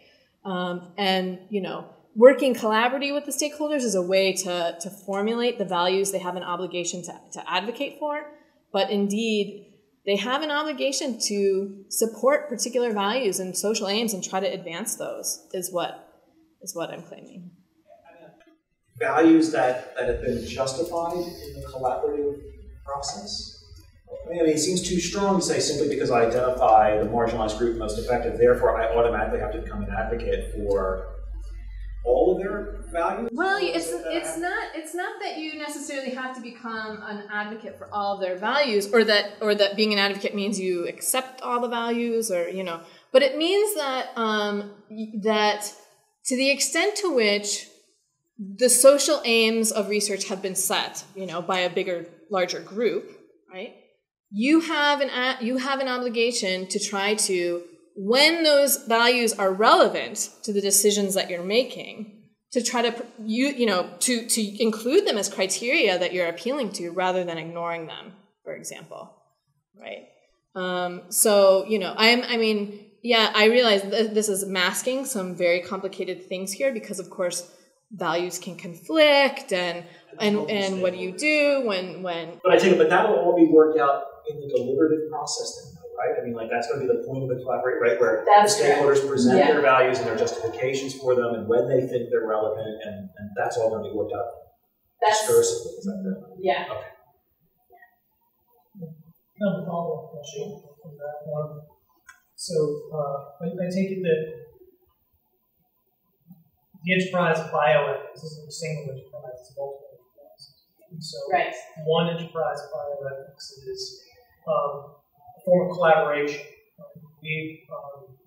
Working collaboratively with the stakeholders is a way to formulate the values they have an obligation to advocate for, but indeed, they have an obligation to support particular values and social aims and try to advance those, is what I'm claiming. Values that have been justified in the collaborative process? It seems too strong to say simply because I identify the marginalized group most effective, therefore I automatically have to become an advocate for all of their values? Well, it's not that you necessarily have to become an advocate for all of their values, or that being an advocate means you accept all the values, but it means that that to the extent to which the social aims of research have been set, by a larger group, right? You have an obligation to try to, when those values are relevant to the decisions that you're making, to try to to include them as criteria that you're appealing to rather than ignoring them, for example, right? I realize this is masking some very complicated things here because, of course, values can conflict and what do you do when? But that will all be worked out in the deliberative process then, right? That's going to be the point of the collaborate, right? Where the stakeholders present their values and their justifications for them and when they think they're relevant, and that's all going to be worked out discursively. Is that good? Yeah. Okay. Another follow-up question from that one. I take it that the enterprise bioethics isn't a single enterprise, it's multiple enterprises. And so one enterprise bioethics is a form of collaboration. We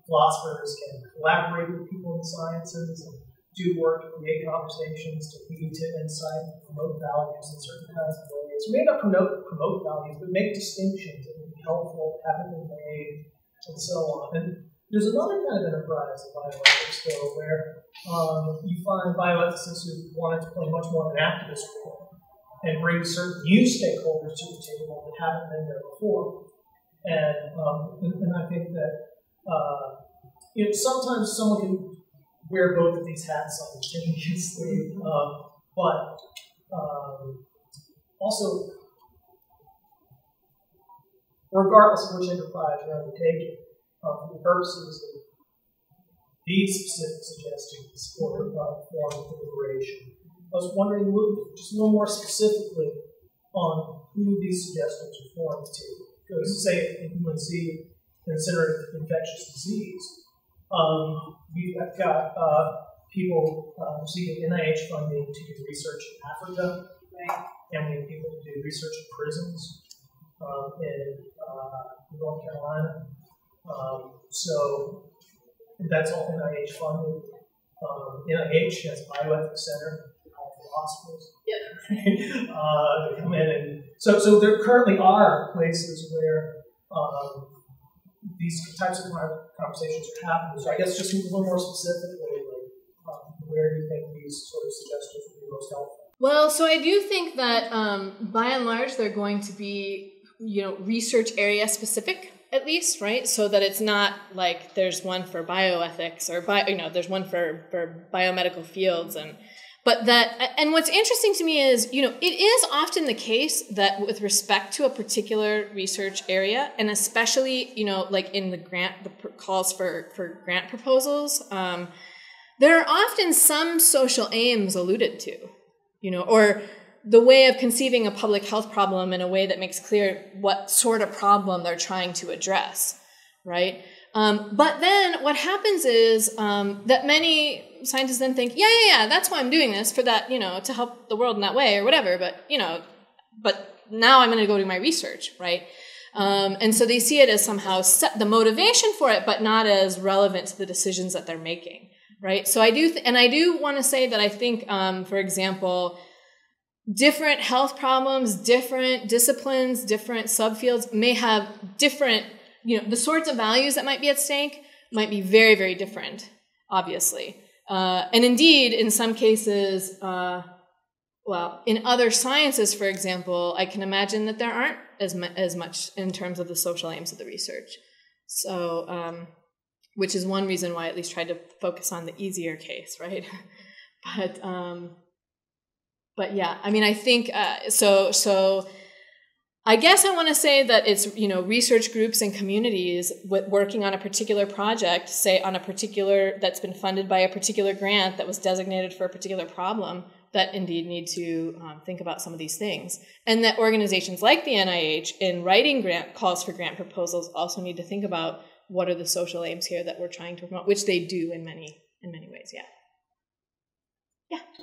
philosophers can collaborate with people in the sciences and do work, create conversations to lead to insight, promote values in certain kinds of ways. Maybe not promote values, but make distinctions that would be helpful, haven't been made, and so on. And there's another kind of enterprise in bioethics, though, where you find bioethicists who wanted to play much more of an activist role and bring certain new stakeholders to the table that haven't been there before. And I think that sometimes someone can wear both of these hats simultaneously, but also, regardless of which enterprise you're undertaking, for the purposes of these specific suggestions or form of deliberation, I was wondering just a little more specifically on who these suggestions are formed to. Because, say, in UNC, considering infectious disease, we've got people receiving NIH funding to do research in Africa, right? And we have people to do research in prisons in North Carolina. So that's all NIH funded. NIH has a bioethics center. Philosophers. Yep. Come in and so there currently are places where these types of conversations are happening. So I guess just a little more specifically, where do you think these sort of suggestions would be most helpful? Well, so I do think that by and large they're going to be, research area specific, at least, right? So that it's not like there's one for bioethics or there's one for biomedical fields and what's interesting to me is, it is often the case that with respect to a particular research area, and especially, like in the calls for grant proposals, there are often some social aims alluded to, or the way of conceiving a public health problem in a way that makes clear what sort of problem they're trying to address, right? But then what happens is that many scientists then think, yeah, that's why I'm doing this, for that, to help the world in that way or whatever, but now I'm going to go do my research, right? And so they see it as somehow the motivation for it, but not as relevant to the decisions that they're making, right? So I do want to say that I think, for example, different health problems, different disciplines, different subfields may have different, the sorts of values that might be at stake might be very, very different, obviously. And indeed, in some cases, in other sciences, for example, I can imagine that there aren't as much in terms of the social aims of the research. So, which is one reason why I at least tried to focus on the easier case, right? But yeah, I mean, I think, so I guess I want to say that it's, research groups and communities working on a particular project, say on a particular, that's been funded by a particular grant that was designated for a particular problem, that indeed need to think about some of these things. And that organizations like the NIH, in writing calls for grant proposals, also need to think about what are the social aims here that we're trying to promote, which they do in many ways, yeah.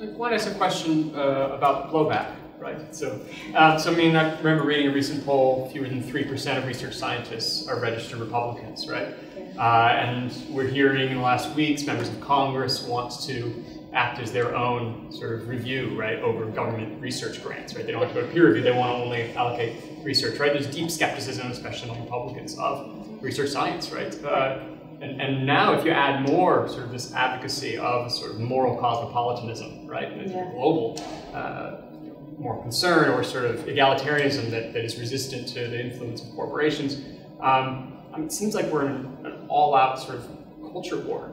I want to ask a question about blowback, right? So I remember reading a recent poll, fewer than 3% of research scientists are registered Republicans, right? And we're hearing in the last weeks, members of Congress want to act as their own sort of review, right, over government research grants, right? They don't have to go to peer review, they want to only allocate research, right? There's deep skepticism, especially among Republicans, of research science, right? And now if you add more sort of this advocacy of sort of moral cosmopolitanism, right, global more concern or sort of egalitarianism that is resistant to the influence of corporations, it seems like we're in an all-out sort of culture war.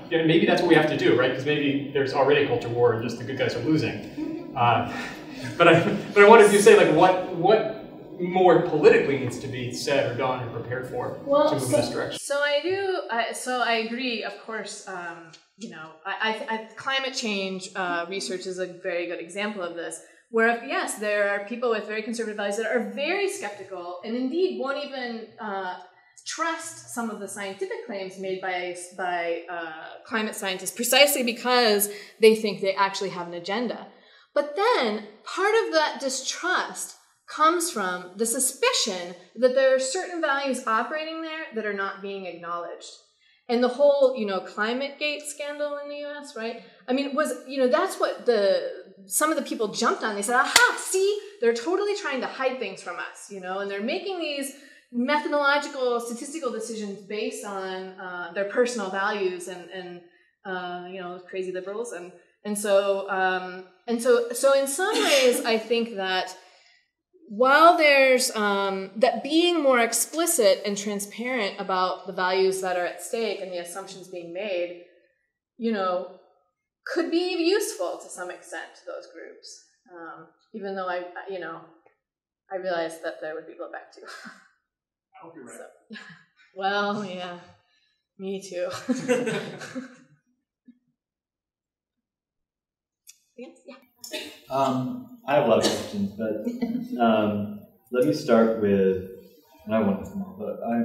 Maybe that's what we have to do, right? Because maybe there's already a culture war and just the good guys are losing. But I wanted to say, like, what more politically needs to be said or done or prepared for to move in this direction. So I agree, of course. Climate change research is a very good example of this, where yes, there are people with very conservative values that are very skeptical and indeed won't even trust some of the scientific claims made by climate scientists precisely because they think they actually have an agenda. But then part of that distrust comes from the suspicion that there are certain values operating there that are not being acknowledged. And the whole, climate gate scandal in the US, right? I mean, that's what some of the people jumped on. They said, aha, see, they're totally trying to hide things from us, and they're making these methodological, statistical decisions based on their personal values and crazy liberals. And so in some ways, I think that while there's that being more explicit and transparent about the values that are at stake and the assumptions being made, could be useful to some extent to those groups. Even though I realize that there would be blowback too. I hope you're right. So, well, yeah, me too. Yes, yeah. I have a lot of questions, but let me start with, and I want to come on, but I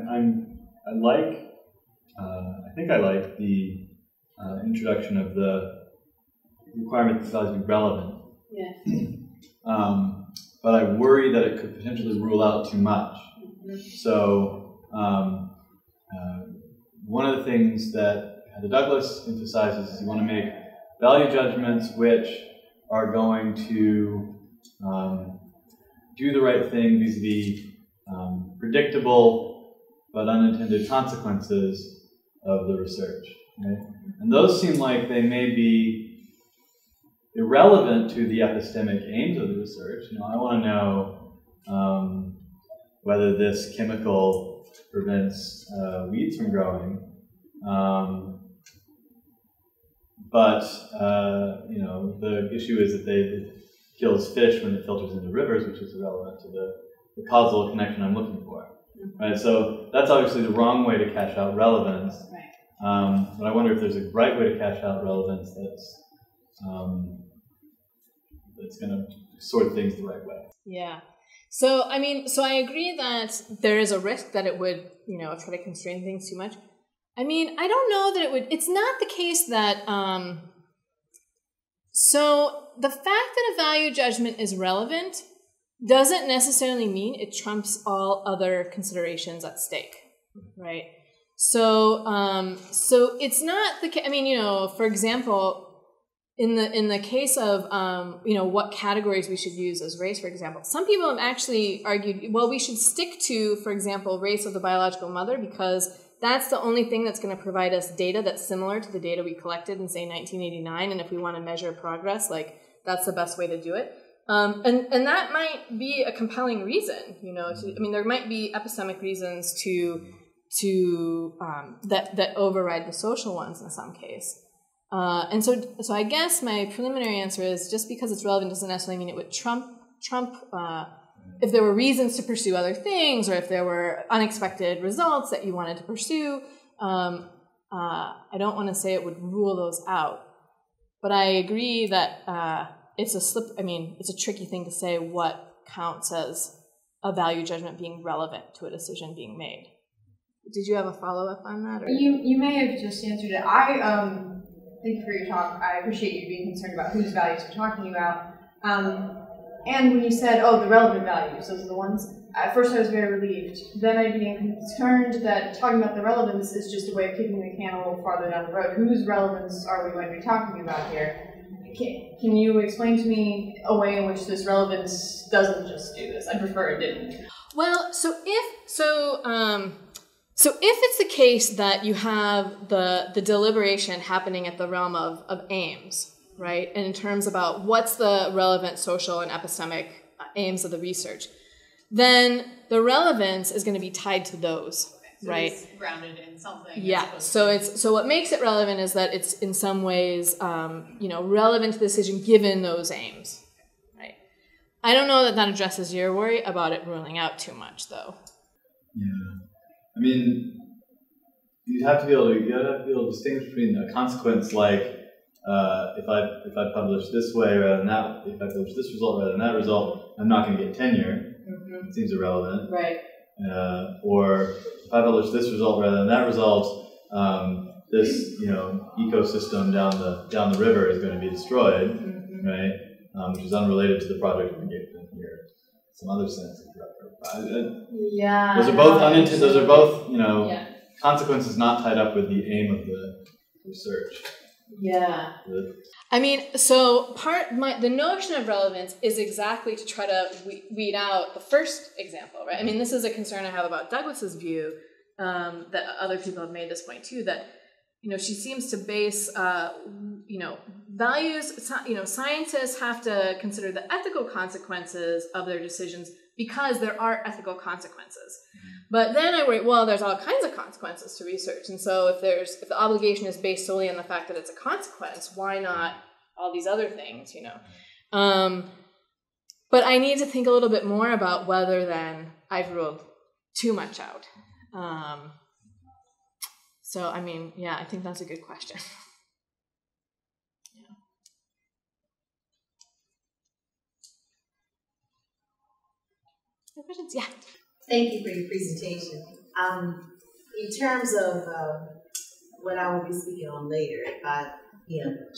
think I like the introduction of the requirement that values be relevant. Yeah. But I worry that it could potentially rule out too much. Mm-hmm. So one of the things that Heather Douglas emphasizes is you want to make value judgments which are going to do the right thing vis-a-vis predictable but unintended consequences of the research. Right? And those seem like they may be irrelevant to the epistemic aims of the research. I want to know whether this chemical prevents weeds from growing. But the issue is that it kills fish when it filters into rivers, which is irrelevant to the causal connection I'm looking for. Right? So that's obviously the wrong way to cash out relevance. Right. But I wonder if there's a right way to cash out relevance that's going to sort things the right way. Yeah. So I agree that there is a risk that it would, try to constrain things too much. I don't know that it would. It's not the case that. So the fact that a value judgment is relevant doesn't necessarily mean it trumps all other considerations at stake, right? So it's not the case. For example, in the case of what categories we should use as race, for example, some people have actually argued, well, we should stick to, for example, race of the biological mother because that's the only thing that's going to provide us data that's similar to the data we collected in, say, 1989. And if we want to measure progress, that's the best way to do it. And that might be a compelling reason, there might be epistemic reasons that override the social ones in some case. And so I guess my preliminary answer is just because it's relevant doesn't necessarily mean it would trump if there were reasons to pursue other things or if there were unexpected results that you wanted to pursue. I don't want to say it would rule those out, but I agree that it's a tricky thing to say what counts as a value judgment being relevant to a decision being made. Did you have a follow-up on that? Or? You may have just answered it. Thank you for your talk. I appreciate you being concerned about whose values we're talking about. And when you said, the relevant values, those are the ones, at first I was very relieved. Then I became concerned that talking about the relevance is just a way of kicking the can a little farther down the road. Whose relevance are we going to be talking about here? Can you explain to me a way in which this relevance doesn't just do this? I prefer it didn't. Well, so if it's the case that you have the deliberation happening at the realm of aims, right, and in terms about what's the relevant social and epistemic aims of the research, then the relevance is going to be tied to those, right? It's grounded in something. Yeah. So what makes it relevant is that it's in some ways, relevant to the decision given those aims, right? I don't know that addresses your worry about it ruling out too much, though. Yeah. You have to be able to distinguish between a consequence like if I publish this way rather than that, if I publish this result rather than that result, I'm not going to get tenure. Mm-hmm. It seems irrelevant. Right. Or if I publish this result rather than that result, this ecosystem down the river is going to be destroyed, mm-hmm. right? Which is unrelated to the project we gave them here. some other sense of Yeah. Those are both those are both, Yeah. consequences not tied up with the aim of the research. Yeah. I mean, so the notion of relevance is exactly to try to weed out the first example, right? I mean, this is a concern I have about Douglas's view, that other people have made this point too, that, she seems to base, values, scientists have to consider the ethical consequences of their decisions because there are ethical consequences. But then I worry, well, there's all kinds of consequences to research. And so if the obligation is based solely on the fact that it's a consequence, why not all these other things, But I need to think a little bit more about whether then I've ruled too much out. So, I mean, yeah, I think that's a good question. Yeah. Any questions? Yeah. Thank you for your presentation. In terms of what I will be speaking on later,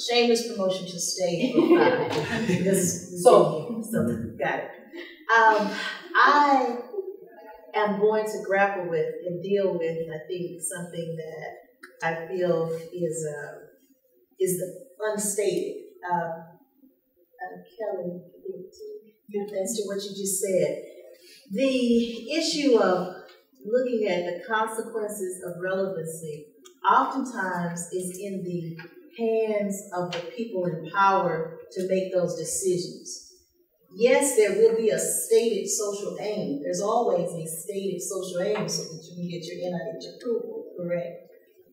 shameless promotion to stay for 5 because so got it. I am going to grapple with and deal with, I think, something that I feel is unstated. Kelly, as to what you just said. The issue of looking at the consequences of relevancy oftentimes is in the hands of the people in power to make those decisions. Yes, there will be a stated social aim. There's always a stated social aim so that you can get your NIH approval, correct?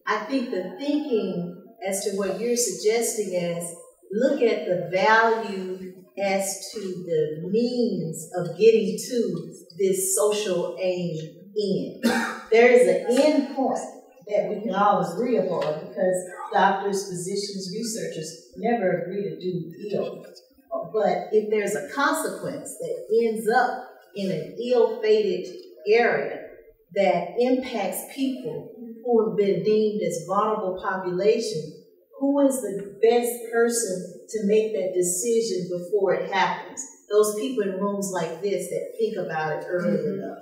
I think the thinking as to what you're suggesting is look at the value as to the means of getting to this social aim end. There is an end point that we can all agree upon because doctors, physicians, researchers never agree to do ill. But if there's a consequence that ends up in an ill-fated area that impacts people who have been deemed as vulnerable population, who is the best person to make that decision before it happens? Those people in rooms like this that think about it early enough.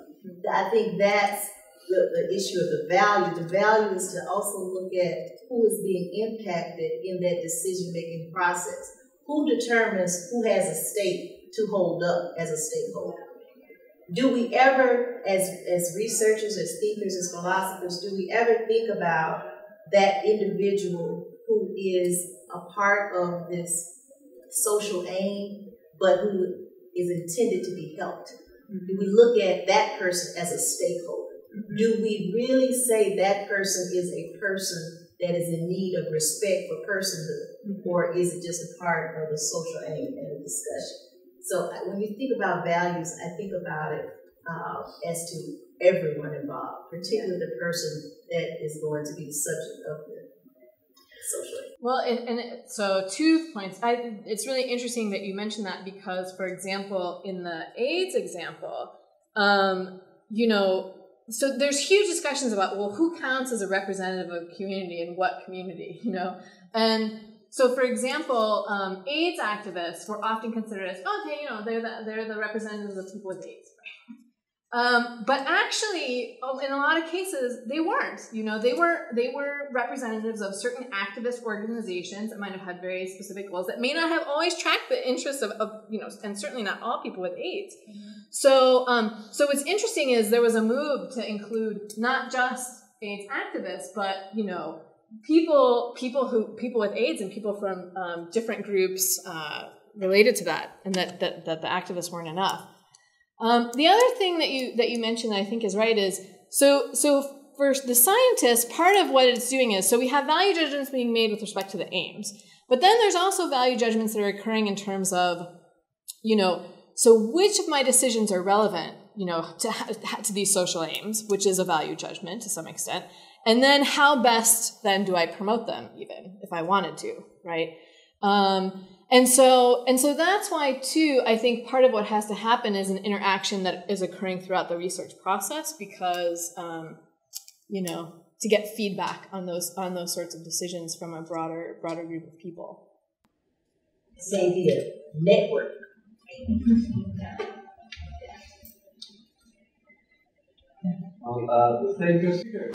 I think that's the issue of the value. The value is to also look at who is being impacted in that decision-making process. Who determines who has a stake to hold up as a stakeholder? Do we ever, as researchers, as thinkers, as philosophers, do we ever think about that individual who is a part of this social aim, but who is intended to be helped? Do we look at that person as a stakeholder? Do we really say that person is a person that is in need of respect for personhood, or is it just a part of the social aim and the discussion? So when you think about values, I think about it as to everyone involved, particularly the person that is going to be the subject of the social aim. Well, so 2 points. It's really interesting that you mentioned that because, for example, in the AIDS example, so there's huge discussions about, well, who counts as a representative of a community and what community, And so, for example, AIDS activists were often considered as, they're the representatives of people with AIDS. But actually, in a lot of cases, they weren't. They were representatives of certain activist organizations that might have had very specific goals that may not have always tracked the interests of and certainly not all people with AIDS. So what's interesting is there was a move to include not just AIDS activists, but people with AIDS and people from different groups related to that, and that the activists weren't enough. The other thing that you mentioned that I think is right is so for the scientists, part of what it's doing is, so we have value judgments being made with respect to the aims, but then there's also value judgments that are occurring in terms of, so which of my decisions are relevant, to these social aims, which is a value judgment to some extent, and then how best then do I promote them, even if I wanted to, right? And so that's why, too, I think part of what has to happen is an interaction that is occurring throughout the research process because, to get feedback on those sorts of decisions from a broader group of people. Say the network. Thank you, speaker.